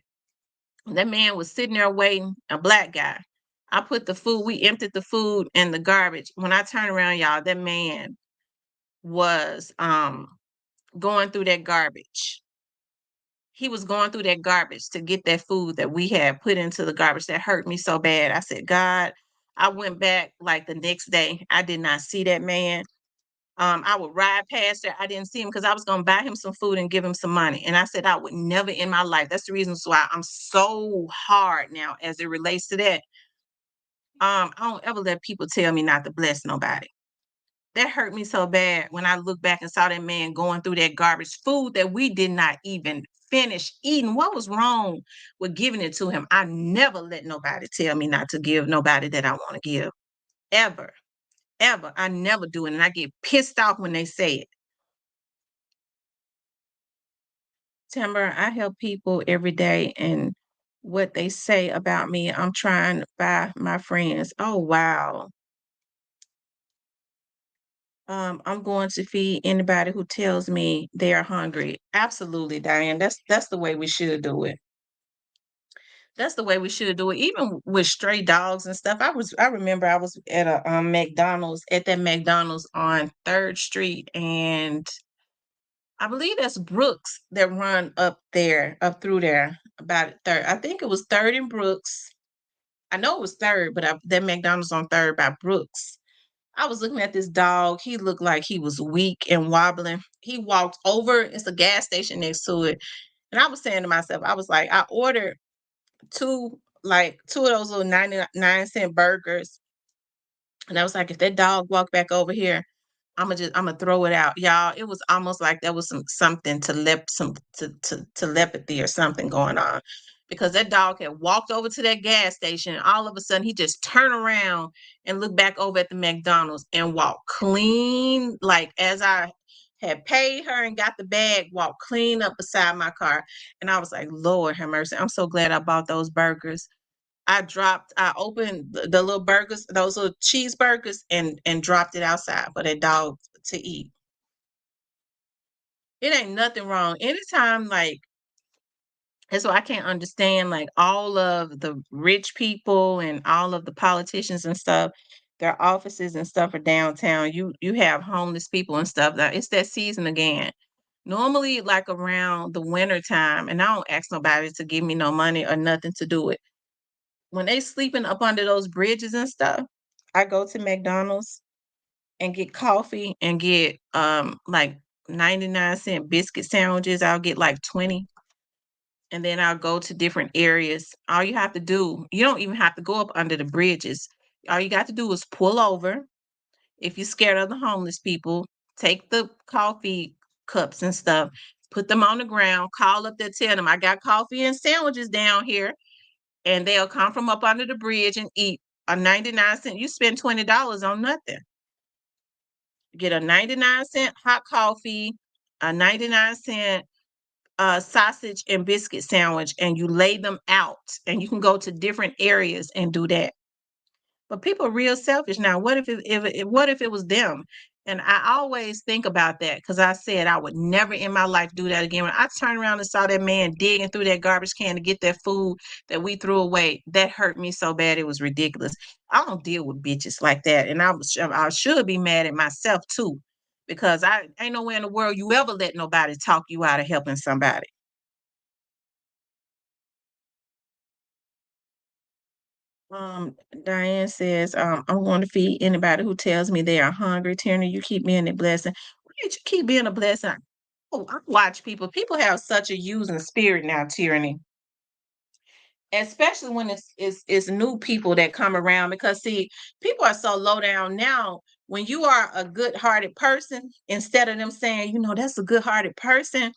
that man was sitting there waiting, a black guy. We emptied the food in the garbage. When I turned around, y'all, that man was going through that garbage. He was going through that garbage to get that food that we had put into the garbage. That hurt me so bad. I said, God, I went back like the next day. I did not see that man. I would ride past there. I didn't see him because I was going to buy him some food and give him some money. And I said, I would never in my life. That's the reason why I'm so hard now as it relates to that. I don't ever let people tell me not to bless nobody. That hurt me so bad when I looked back and saw that man going through that garbage food that we did not even finish eating. What was wrong with giving it to him? I never let nobody tell me not to give nobody that I want to give. Ever. Ever. I never do it. And I get pissed off when they say it. Timber, I help people every day, and what they say about me, I'm trying by my friends. Oh, wow. I'm going to feed anybody who tells me they are hungry. Absolutely, Diane. That's the way we should do it. That's the way we should do it. Even with stray dogs and stuff. I remember I was at a McDonald's, at that McDonald's on 3rd Street, and I believe that's Brooks that run up there, up through there, about third. I think it was 3rd and Brooks. I know it was 3rd, but that McDonald's on 3rd by Brooks. I was looking at this dog. He looked like he was weak and wobbling. He walked over. It's a gas station next to it. And I was saying to myself, I was like, I ordered two of those little 99-cent burgers. And I was like, if that dog walked back over here, Imma throw it out. Y'all, it was almost like there was something telepathy or something going on, because that dog had walked over to that gas station, and all of a sudden, he just turned around and looked back over at the McDonald's and walked clean, like, as I had paid her and got the bag, walked clean up beside my car, and I was like, "Lord have mercy, I'm so glad I bought those burgers." I opened the little burgers, those little cheeseburgers, and dropped it outside for that dog to eat. It ain't nothing wrong. Anytime, like, and so I can't understand, like, all of the rich people and all of the politicians and stuff, their offices and stuff are downtown. You have homeless people and stuff. That it's that season again. Normally, like around the winter time, and I don't ask nobody to give me no money or nothing to do it. When they sleeping up under those bridges and stuff, I go to McDonald's and get coffee and get, like, 99-cent biscuit sandwiches. I'll get, like, 20, and then I'll go to different areas. All you have to do, you don't even have to go up under the bridges. All you got to do is pull over. If you're scared of the homeless people, take the coffee cups and stuff, put them on the ground, call up there, tell them, "I got coffee and sandwiches down here," and they'll come from up under the bridge and eat a 99-cent. You spend $20 on nothing. Get a 99-cent hot coffee, a 99-cent sausage and biscuit sandwich, and you lay them out, and you can go to different areas and do that. But people are real selfish now. What if it was them? And I always think about that, because I said I would never in my life do that again. When I turned around and saw that man digging through that garbage can to get that food that we threw away, that hurt me so bad it was ridiculous. I don't deal with bitches like that, and I should be mad at myself too, because I ain't nowhere in the world you ever let nobody talk you out of helping somebody. Diane says, "I'm going to feed anybody who tells me they are hungry. Tyranny, you keep being a blessing." Why did you keep being a blessing? Oh, I watch people. People have such a using spirit now, Tyranny. Especially when it's new people that come around, because see, people are so low down now. When you are a good-hearted person, instead of them saying, "That's a good-hearted person,"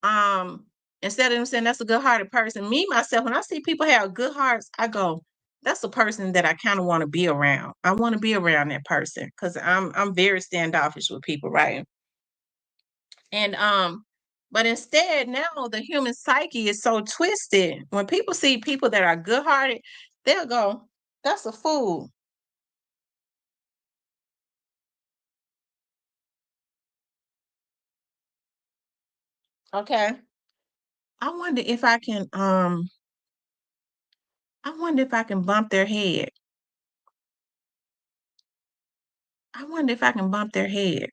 um, instead of them saying, "That's a good-hearted person," me, myself, when I see people have good hearts, I go, "That's a person that I kinda wanna be around." I wanna be around that person, because 'cause I'm very standoffish with people, right? And, but instead, now the human psyche is so twisted. When people see people that are good-hearted, they'll go, "That's a fool." Okay? I wonder if I can bump their head. I wonder if I can bump their head.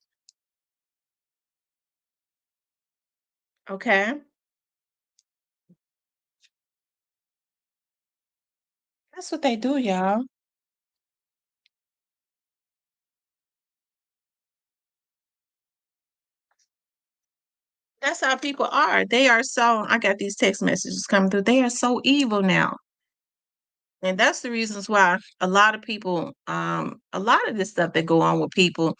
Okay? That's what they do, y'all. That's how people are. They are so I got these text messages coming through. They are so evil now. And that's the reasons why a lot of people, a lot of this stuff that go on with people,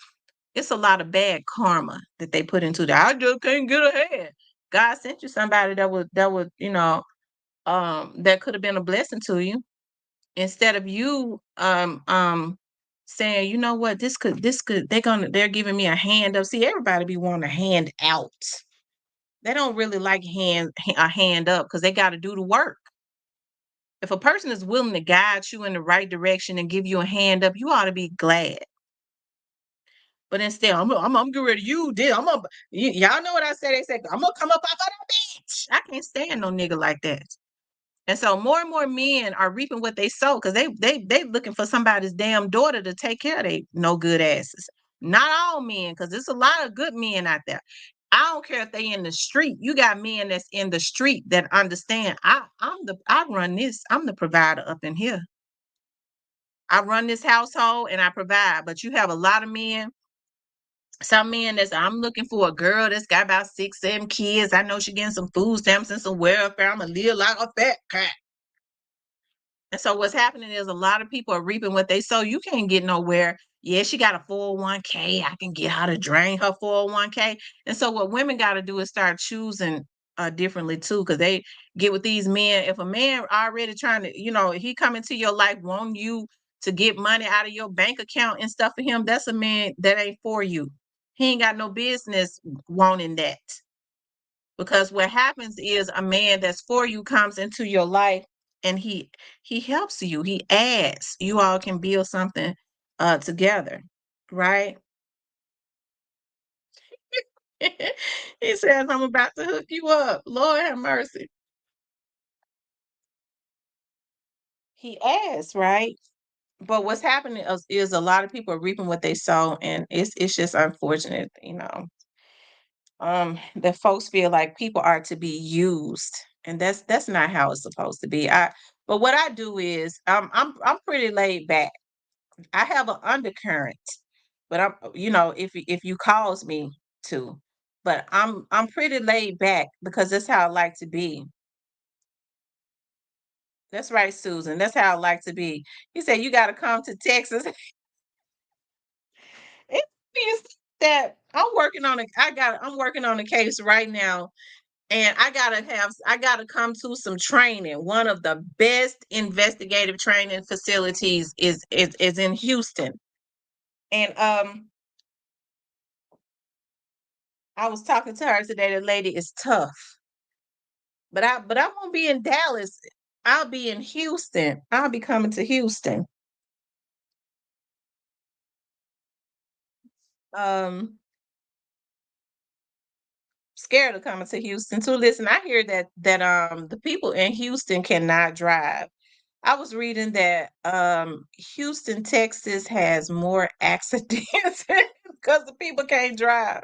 it's a lot of bad karma that they put into that. I just can't get ahead. God sent you somebody that could have been a blessing to you, instead of you saying, what, this could they're giving me a hand up. See, everybody be wanting a hand out. They don't really like a hand up, because they got to do the work. If a person is willing to guide you in the right direction and give you a hand up, you ought to be glad. But instead, I'm getting ready to use this. Y'all know what I said. They said, "I'm gonna come up off of that bitch." I can't stand no nigga like that. And so more and more men are reaping what they sow, because they looking for somebody's damn daughter to take care of they no good asses. Not all men, because there's a lot of good men out there. I don't care if they in the street. You got men that's in the street that understand. I run this. I'm the provider up in here. I run this household and I provide. But you have a lot of men. Some men that's, "I'm looking for a girl that's got about 6, 7 kids. I know she getting some food stamps and some welfare. I'ma live like a fat cat." And so what's happening is a lot of people are reaping what they sow. You can't get nowhere Yeah, she got a 401k. I can get her to drain her 401k. And so what women got to do is start choosing differently too, because they get with these men. If a man already trying to, he come into your life wanting you to get money out of your bank account and stuff for him, that's a man that ain't for you. He ain't got no business wanting that. Because what happens is a man that's for you comes into your life and he helps you. He adds. You all can build something together, right? He says, I'm about to hook you up. Lord have mercy. He adds, right? But what's happening is a lot of people are reaping what they sow, and it's just unfortunate, that folks feel like people are to be used, and that's not how it's supposed to be. But what I do is I'm pretty laid back. I have an undercurrent, but if you cause me to, but I'm pretty laid back because that's how I like to be. That's right, Susan. That's how I like to be. He said you got to come to Texas. It means that I'm working on a case right now, and I gotta come to some training. One of the best investigative training facilities is in Houston. And I was talking to her today. The lady is tough. But I won't be in Dallas. I'll be in Houston. I'll be coming to Houston. Um Scared of coming to Houston too. Listen, I hear that the people in Houston cannot drive. I was reading that Houston, Texas has more accidents because the people can't drive.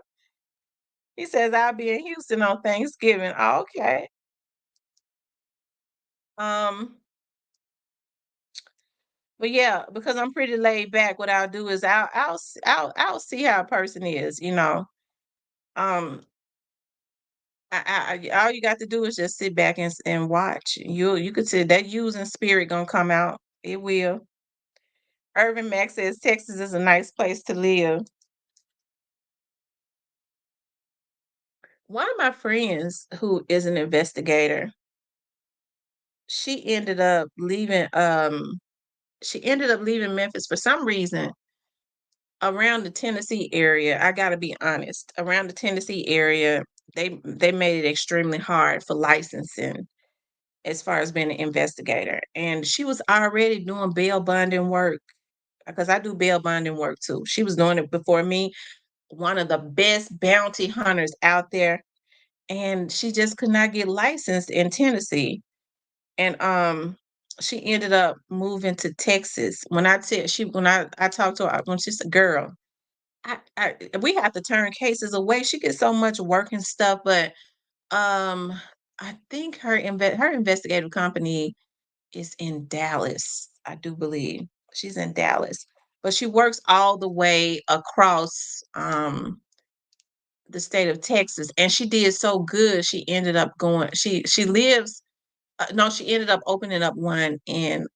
He says I'll be in Houston on Thanksgiving. Oh, okay. Um, but yeah, because I'm pretty laid back, what I'll do is I'll see how a person is. Um, all you got to do is just sit back and watch. You could see that using spirit gonna come out. It will. Irvin Mack says Texas is a nice place to live. One of my friends who is an investigator, she ended up leaving. She ended up leaving Memphis for some reason around the Tennessee area. I got to be honest. Around the Tennessee area, they made it extremely hard for licensing as far as being an investigator. And she was already doing bail bonding work because I do bail bonding work too. She was doing it before me, one of the best bounty hunters out there. And she just could not get licensed in Tennessee. And she ended up moving to Texas. When I talked to her, when she said, girl, we have to turn cases away. She gets so much work and stuff, but um I think her investigative company is in Dallas, I do believe. She's in Dallas. But she works all the way across the state of Texas, and she did so good. She ended up going. She lives. No, she ended up opening up one in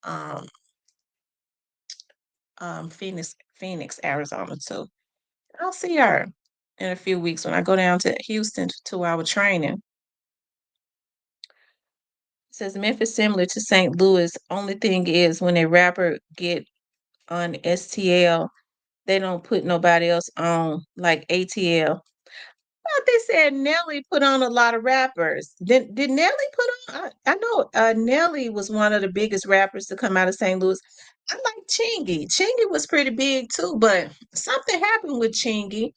Phoenix, Arizona too. I'll see her in a few weeks when I go down to Houston to our training. It says Memphis similar to St. Louis. Only thing is when a rapper get on STL, they don't put nobody else on like ATL. Thought they said Nelly put on a lot of rappers. Did Nelly put on? I know Nelly was one of the biggest rappers to come out of St. Louis. I like Chingy. Chingy was pretty big too, but something happened with Chingy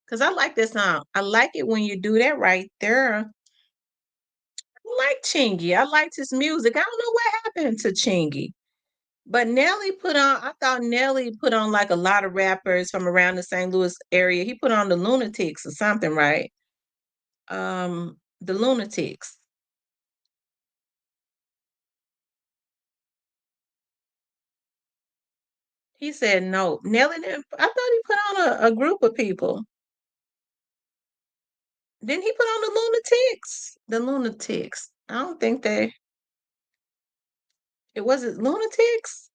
because I like this song. I like it when you do that right there. I like Chingy. I liked his music. I don't know what happened to Chingy. But Nelly put on, I thought Nelly put on like a lot of rappers from around the St. Louis area. He put on the Lunatics or something, right? The Lunatics. He said no. Nelly didn't. I thought he put on a group of people. Didn't he put on the Lunatics? The Lunatics. I don't think they. It wasn't Lunatics.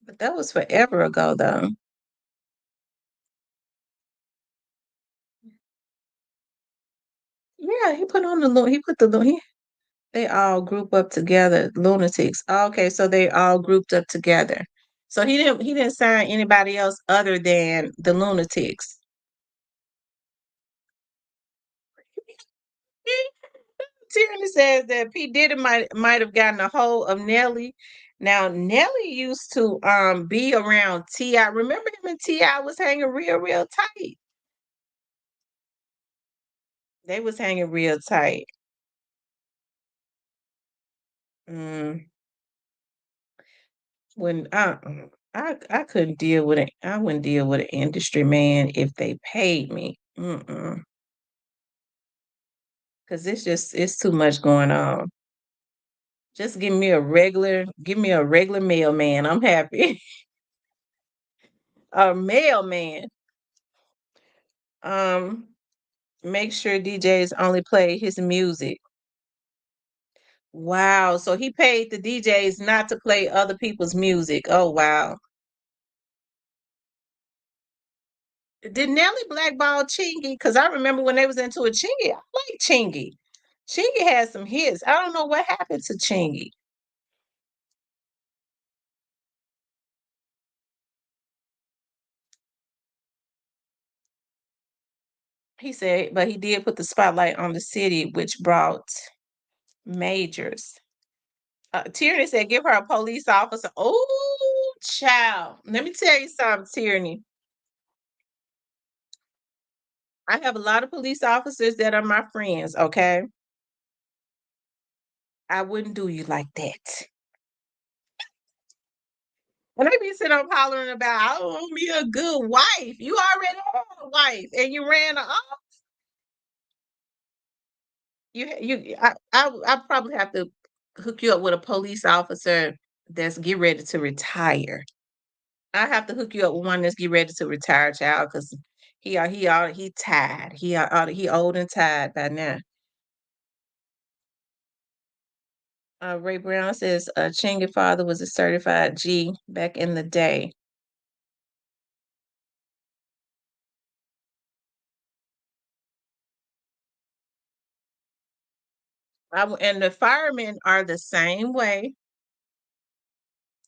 But that was forever ago, though. Yeah, he put on the lu he put the lu he they all group up together, lunatics. Okay, so they all grouped up together. So he didn't sign anybody else other than the lunatics. Tierney says that P. Diddy might have gotten a hold of Nelly. Now Nelly used to be around T.I. Remember him and T.I. was hanging real tight. They was hanging real tight. Mm, when I couldn't deal with it. I wouldn't deal with an industry man if they paid me. Mm-mm. Cause it's too much going on. Just give me a regular mailman. I'm happy. A mailman. Um, make sure DJs only play his music. Wow. So he paid the DJs not to play other people's music. Oh wow. Did Nelly blackball Chingy? Because I remember when they was into a Chingy, I like Chingy. Chingy had some hits. I don't know what happened to Chingy. He said, but he did put the spotlight on the city, which brought majors. Tierney said, give her a police officer. Oh, child. Let me tell you something, Tierney. I have a lot of police officers that are my friends, okay? I wouldn't do you like that. And they be sitting up hollering about, I want me a good wife. You already had a wife and you ran her off. I probably have to hook you up with a police officer that's get ready to retire. I have to hook you up with one that's get ready to retire, child, because he tired. He old and tired by now. Ray Brown says Chingy father was a certified G back in the day. And the firemen are the same way.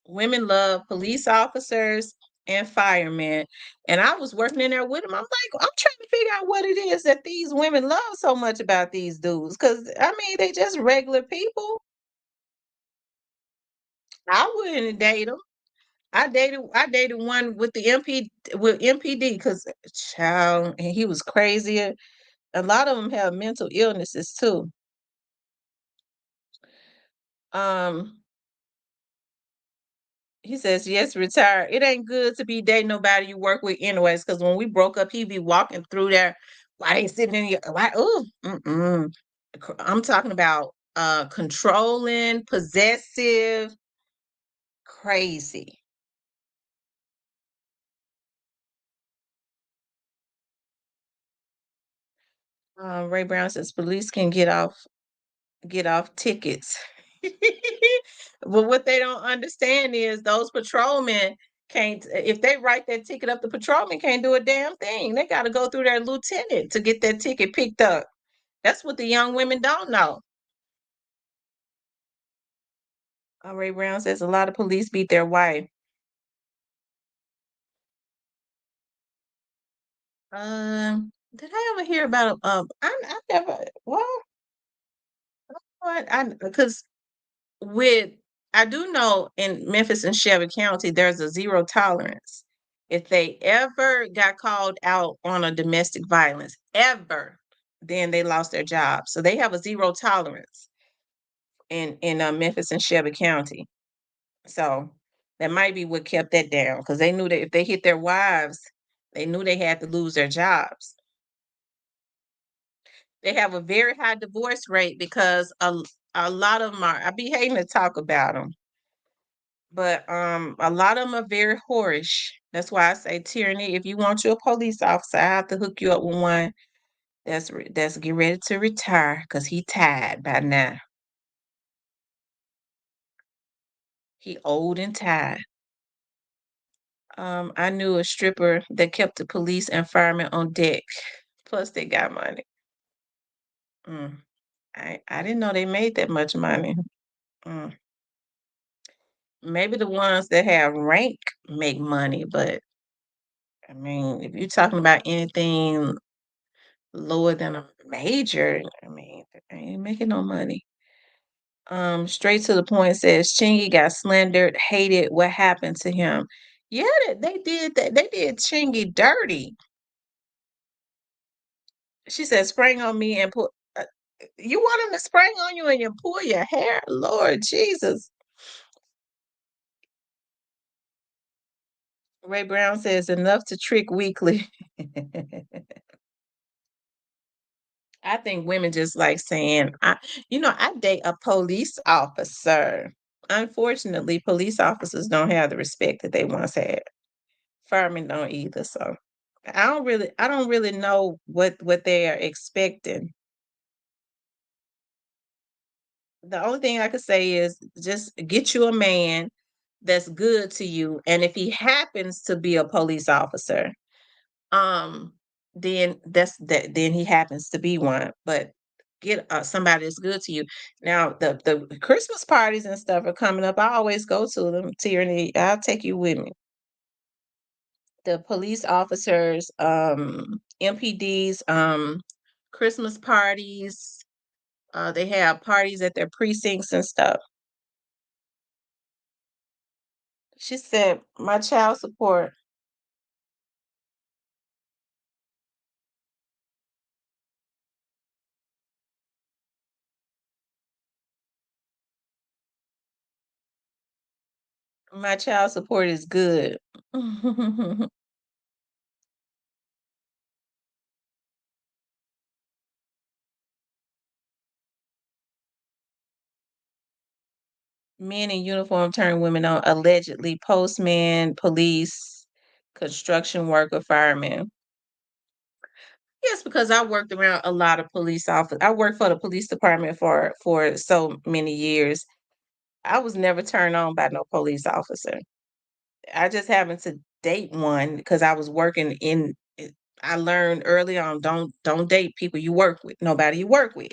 Women love police officers and firemen. And I was working in there with them. I'm like, I'm trying to figure out what it is that these women love so much about these dudes. Cause I mean, they just regular people. I wouldn't date them. I dated one with the MPD because child, and he was crazy. A lot of them have mental illnesses too. Um, he says, "Yes, retire. It ain't good to be dating nobody you work with anyways, because when we broke up, he'd be walking through there. Why they sitting in your why oh mm-mm. I'm talking about controlling, possessive, crazy." Ray Brown says police can get off tickets. But what they don't understand is those patrolmen can't if they write that ticket up, the patrolman can't do a damn thing. They got to go through their lieutenant to get that ticket picked up. That's what the young women don't know. Ray Brown says a lot of police beat their wife. Did I ever hear about I never well what I because with I do know in Memphis and Shelby County, there's a zero tolerance. If they ever got called out on a domestic violence, ever, then they lost their job. So they have a zero tolerance in Memphis and Shelby County. So that might be what kept that down because they knew that if they hit their wives, they knew they had to lose their jobs. They have a very high divorce rate because a lot of them are. I be hating to talk about them. But a lot of them are very whorish. That's why I say, Tyranny, if you want you a police officer, I have to hook you up with one that's get ready to retire because he tired by now. He old and tired. I knew a stripper that kept the police and firemen on deck. Plus, they got money. Mm. I didn't know they made that much money. Mm. Maybe the ones that have rank make money, but I mean, if you're talking about anything lower than a major, I mean, I ain't making no money. Straight to the point says Chingy got slandered, hated. What happened to him? Yeah, they did that. They did Chingy dirty. She said, "Sprang on me and put." You want him to spring on you and you pull your hair? Lord Jesus. Ray Brown says enough to trick weekly. I think women just like saying, I date a police officer. Unfortunately, police officers don't have the respect that they once had. Firemen don't either. So I don't really know what they are expecting. The only thing I could say is just get you a man that's good to you. And if he happens to be a police officer, um, then he happens to be one. But get somebody that's good to you. Now the Christmas parties and stuff are coming up. I always go to them. Tyranny, I'll take you with me. The police officers, MPDs, Christmas parties. They have parties at their precincts and stuff. She said, "My child support, my child support is good." Men in uniform turn women on, allegedly. Postman, police, construction worker, fireman. Yes, because I worked around a lot of police officers. I worked for the police department for so many years. I was never turned on by no police officer. I just happened to date one because I was working in it. I learned early on, don't date people you work with, nobody you work with.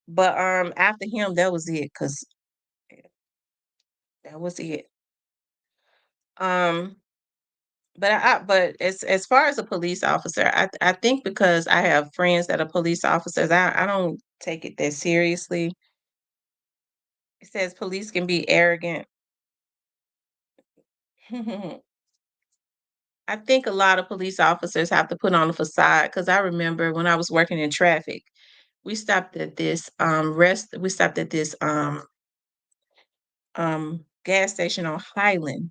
But after him, that was it, cause that was it. Um, but as far as a police officer, I think because I have friends that are police officers, I don't take it that seriously. It says police can be arrogant. I think a lot of police officers have to put on a facade because I remember when I was working in traffic, we stopped at this gas station on Highland.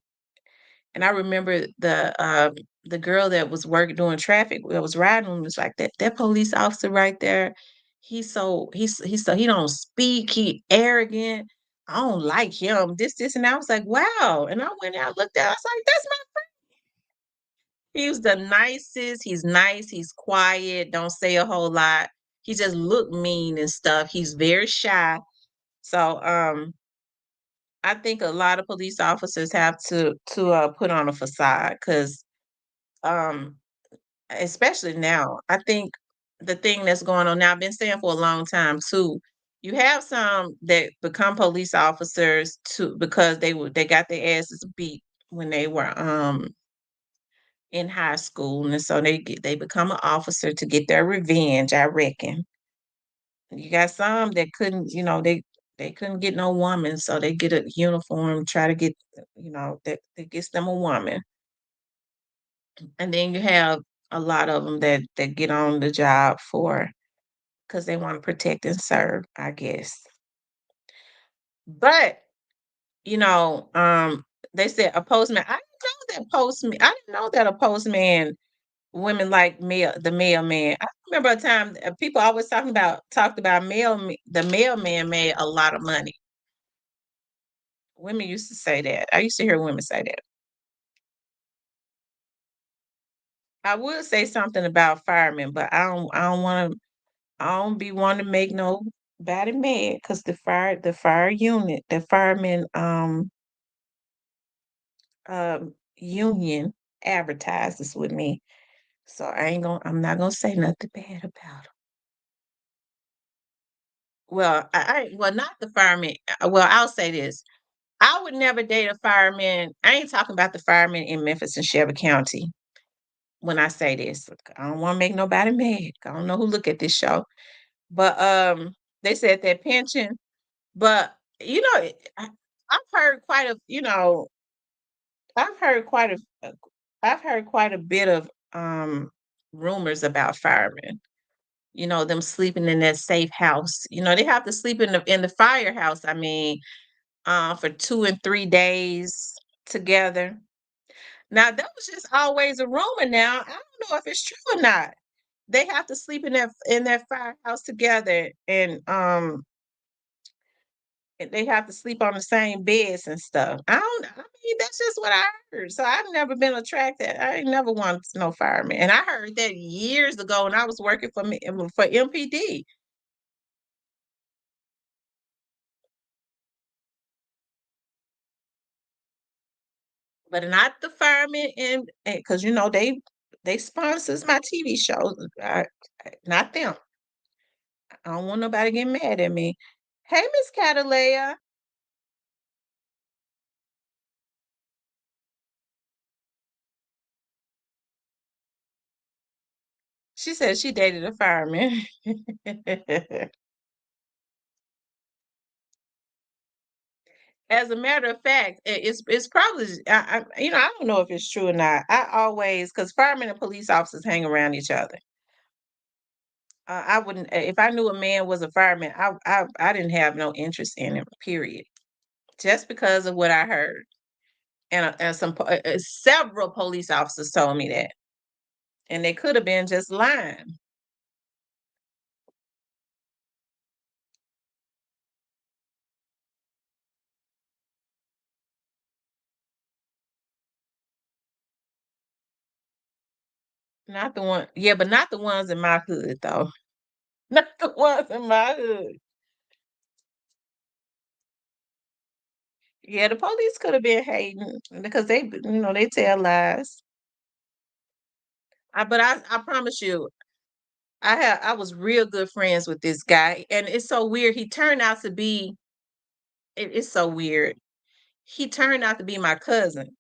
And I remember the girl that was working doing traffic that was riding with me was like that police officer right there. He don't speak. He arrogant. I don't like him. This, and I was like, wow. And I went out, looked at. I was like, that's my. He was the nicest. He's nice. He's quiet. Don't say a whole lot. He just looked mean and stuff. He's very shy. So I think a lot of police officers have to put on a facade because um especially now. I think the thing that's going on now, I've been saying for a long time too. You have some that become police officers too because they got their asses beat when they were in high school, and so they become an officer to get their revenge. I reckon you got some that couldn't, they couldn't get no woman, so they get a uniform, try to get, that gets them a woman. And then you have a lot of them that get on the job for because they want to protect and serve, I guess. But, you know, um, they said a postman. I didn't know that a postman women like the mailman. I remember a time people always talked about the mailman made a lot of money. Women used to say that. I used to hear women say that. I would say something about firemen, but I don't be wanting to make nobody mad because the fire unit, the firemen, union advertised this with me, so I'm not gonna say nothing bad about 'em. Well, well, not the firemen. Well, I'll say this. I would never date a fireman. I ain't talking about the firemen in Memphis and Shelby County when I say this. I don't want to make nobody mad. I don't know who look at this show, but they said that pension. But I've heard quite a I've heard quite I've heard quite a bit of rumors about firemen. Them sleeping in that safe house. They have to sleep in the firehouse. I mean, for 2 and 3 days together. Now that was just always a rumor. Now I don't know if it's true or not. They have to sleep in that firehouse together, and they have to sleep on the same beds and stuff. I mean, that's just what I heard. So I've never been attracted. I ain't never wanted to know fireman. And I heard that years ago when I was working for MPD. But not the firemen, and because they sponsors my TV shows. Not them. I don't want nobody getting mad at me. Hey, Miss Catalea. She said she dated a fireman. As a matter of fact, it's probably I don't know if it's true or not. I always because firemen and police officers hang around each other. I wouldn't if I knew a man was a fireman. I didn't have no interest in him. Period. Just because of what I heard, and several police officers told me that, and they could have been just lying. Not the one, yeah, but not the ones in my hood though. Not the ones in my hood. Yeah, the police could have been hating because they tell lies. But I promise you, I was real good friends with this guy, and it's so weird. He turned out to be. It's so weird. He turned out to be my cousin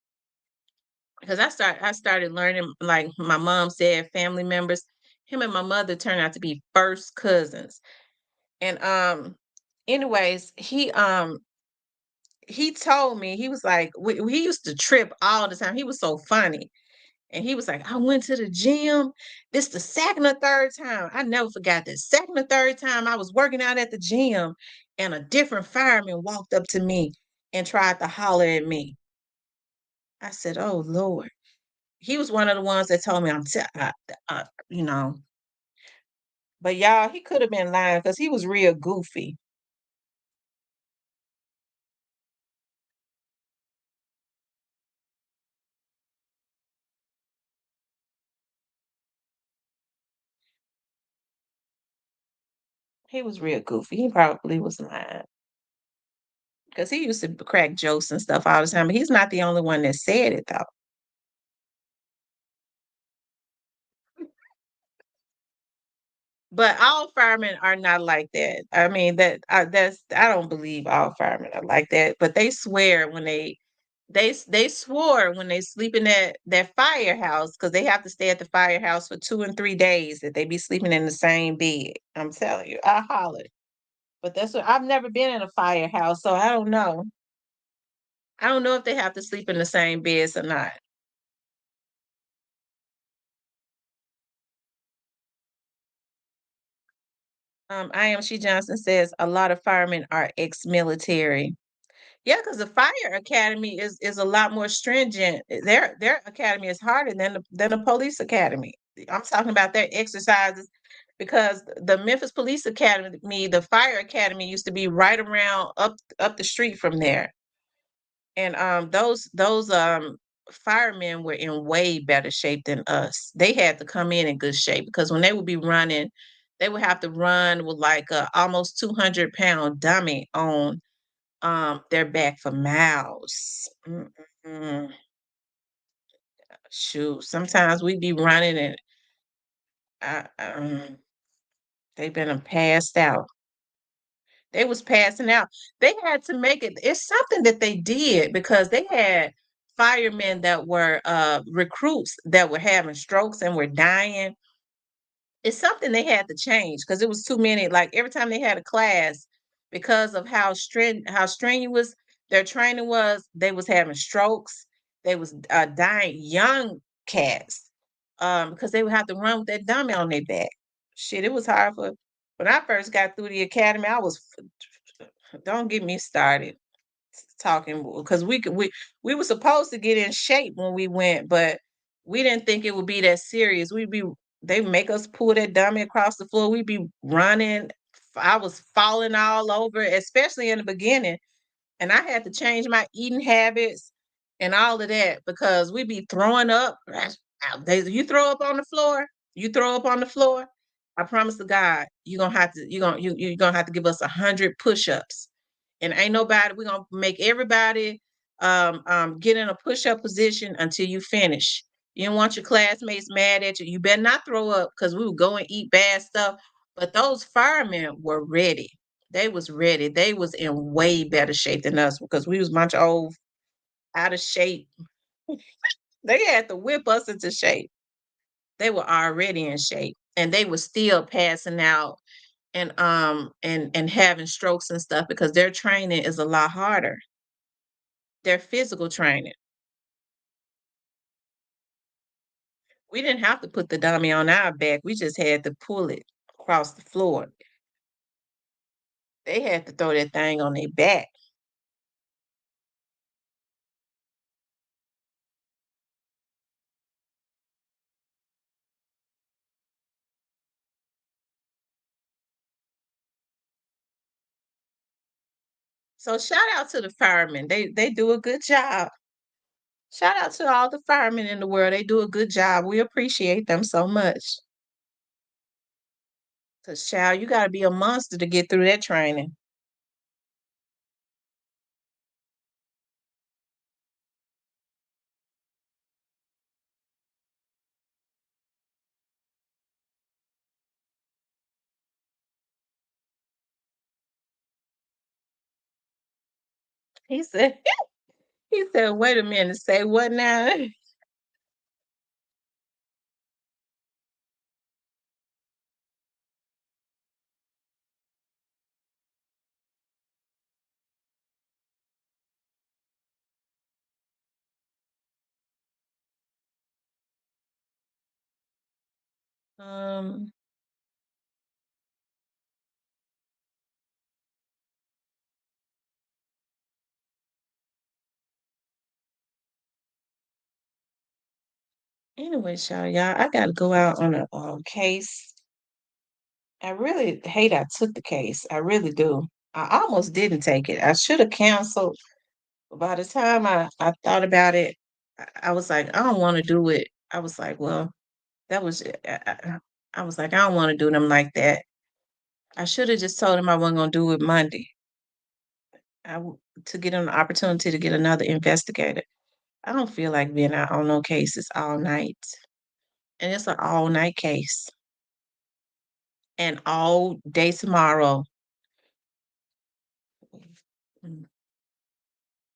because I started learning like my mom said family members. Him and my mother turned out to be first cousins, and anyways, he told me he was like he used to trip all the time. He was so funny. And he was like, I went to the gym. This the second or third time. I never forgot this. Second or third time I was working out at the gym and a different fireman walked up to me and tried to holler at me. I said, Oh Lord. He was one of the ones that told me you know, but y'all, he could have been lying because he was real goofy. He was real goofy. He probably was lying because he used to crack jokes and stuff all the time. But he's not the only one that said it though. But all firemen are not like that. I mean, I don't believe all firemen are like that, but they swear when they swore when they sleep in that firehouse because they have to stay at the firehouse for 2 and 3 days that they be sleeping in the same bed. I'm telling you, I hollered. But that's what I've never been in a firehouse, so I don't know. I don't know if they have to sleep in the same beds or not. I am She Johnson says a lot of firemen are ex-military. Yeah, because the fire academy is a lot more stringent. Their academy is harder than the police academy. I'm talking about their exercises because the Memphis Police Academy, the fire academy used to be right around up the street from there. And those firemen were in way better shape than us. They had to come in good shape because when they would be running, they would have to run with like a almost 200-pound dummy on their back for miles. Mm-mm. Shoot, sometimes we be running and they been passed out. They was passing out. They had to make it. It's something that they did because they had firemen that were recruits that were having strokes and were dying. It's something they had to change because it was too many. Like every time they had a class, because of how strenuous their training was, they was having strokes. They was dying young cats because they would have to run with that dummy on their back. Shit, it was hard for when I first got through the academy. I was don't get me started talking because we were supposed to get in shape when we went, but we didn't think it would be that serious. They make us pull that dummy across the floor. We'd be running. I was falling all over, especially in the beginning. And I had to change my eating habits and all of that because we be throwing up. You throw up on the floor, you throw up on the floor. I promise to God, you're gonna have to give us 100 push-ups. And ain't nobody, we're gonna make everybody get in a push-up position until you finish. You don't want your classmates mad at you. You better not throw up because we would go and eat bad stuff. But those firemen were ready. They was ready. They was in way better shape than us because we was a bunch of old out of shape. They had to whip us into shape. They were already in shape and they were still passing out and having strokes and stuff because their training is a lot harder. Their physical training. We didn't have to put the dummy on our back. We just had to pull it across the floor. They had to throw that thing on their back. So shout out to the firemen. They do a good job. Shout out to all the firemen in the world. They do a good job. We appreciate them so much. Cause child, you gotta be a monster to get through that training. He said, he said, wait a minute, say what now? Um, anyway, y'all, I gotta go out on a case. I really hate I took the case. I really do. I almost didn't take it. I should have canceled. But by the time I thought about it, I was like, I don't want to do it. I was like, well, that was I was like, I don't want to do them like that. I should have just told him I wasn't gonna do it Monday. To get an opportunity to get another investigator. I don't feel like being out on no cases all night. And it's an all night case. And all day tomorrow. Mm,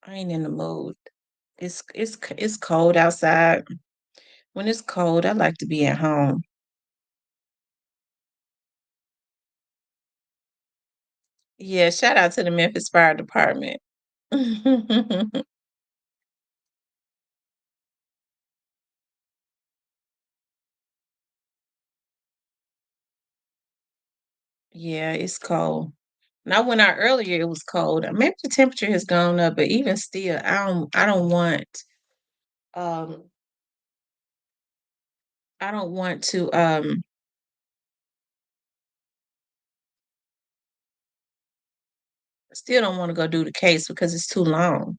I ain't in the mood. It's cold outside. When it's cold, I like to be at home. Yeah, shout out to the Memphis Fire Department. Yeah, it's cold. And I went out earlier, it was cold. Maybe the temperature has gone up, but even still, um I don't want to still don't want to go do the case because it's too long.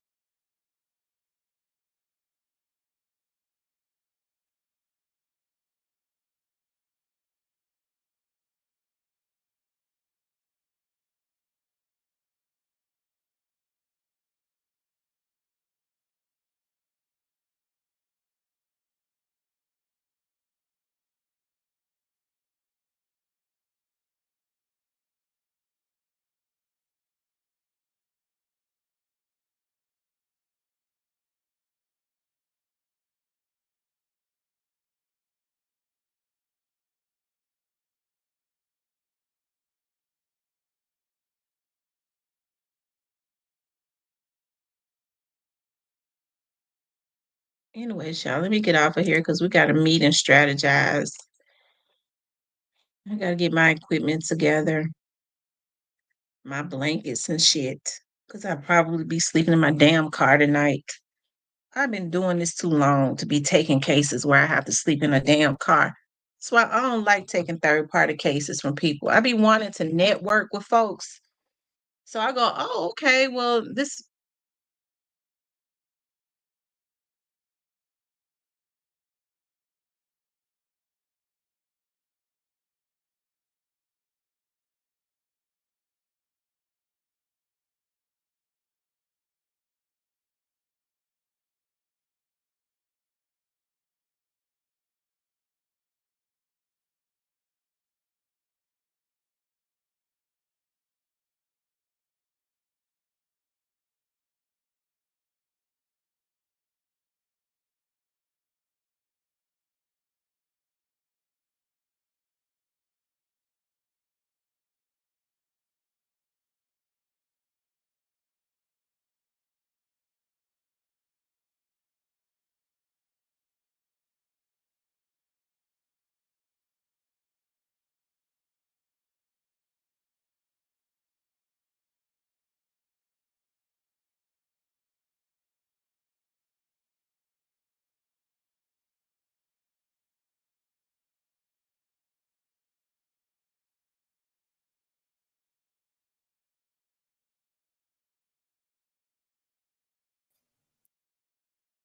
Anyways, y'all, let me get off of here because we got to meet and strategize. I got to get my equipment together, my blankets and shit, because I'll probably be sleeping in my damn car tonight. I've been doing this too long to be taking cases where I have to sleep in a damn car. That's why I don't like taking third party cases from people. I be wanting to network with folks. So I go, oh, okay, well, this,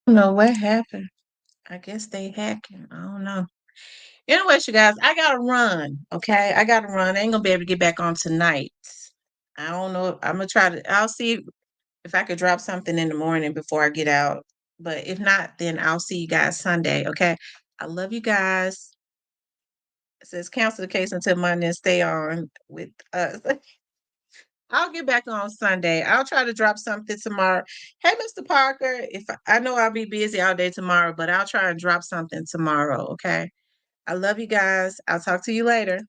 I don't know what happened. I guess they hacking. I don't know. Anyways, you guys, I gotta run. Okay, I gotta run. I ain't gonna be able to get back on tonight. I don't know. I'm gonna try to. I'll see if I could drop something in the morning before I get out. But if not, then I'll see you guys Sunday. Okay. I love you guys. It says cancel the case until Monday and stay on with us. I'll get back on Sunday. I'll try to drop something tomorrow. Hey, Mr. Parker, if I know I'll be busy all day tomorrow, but I'll try and drop something tomorrow. Okay. I love you guys. I'll talk to you later.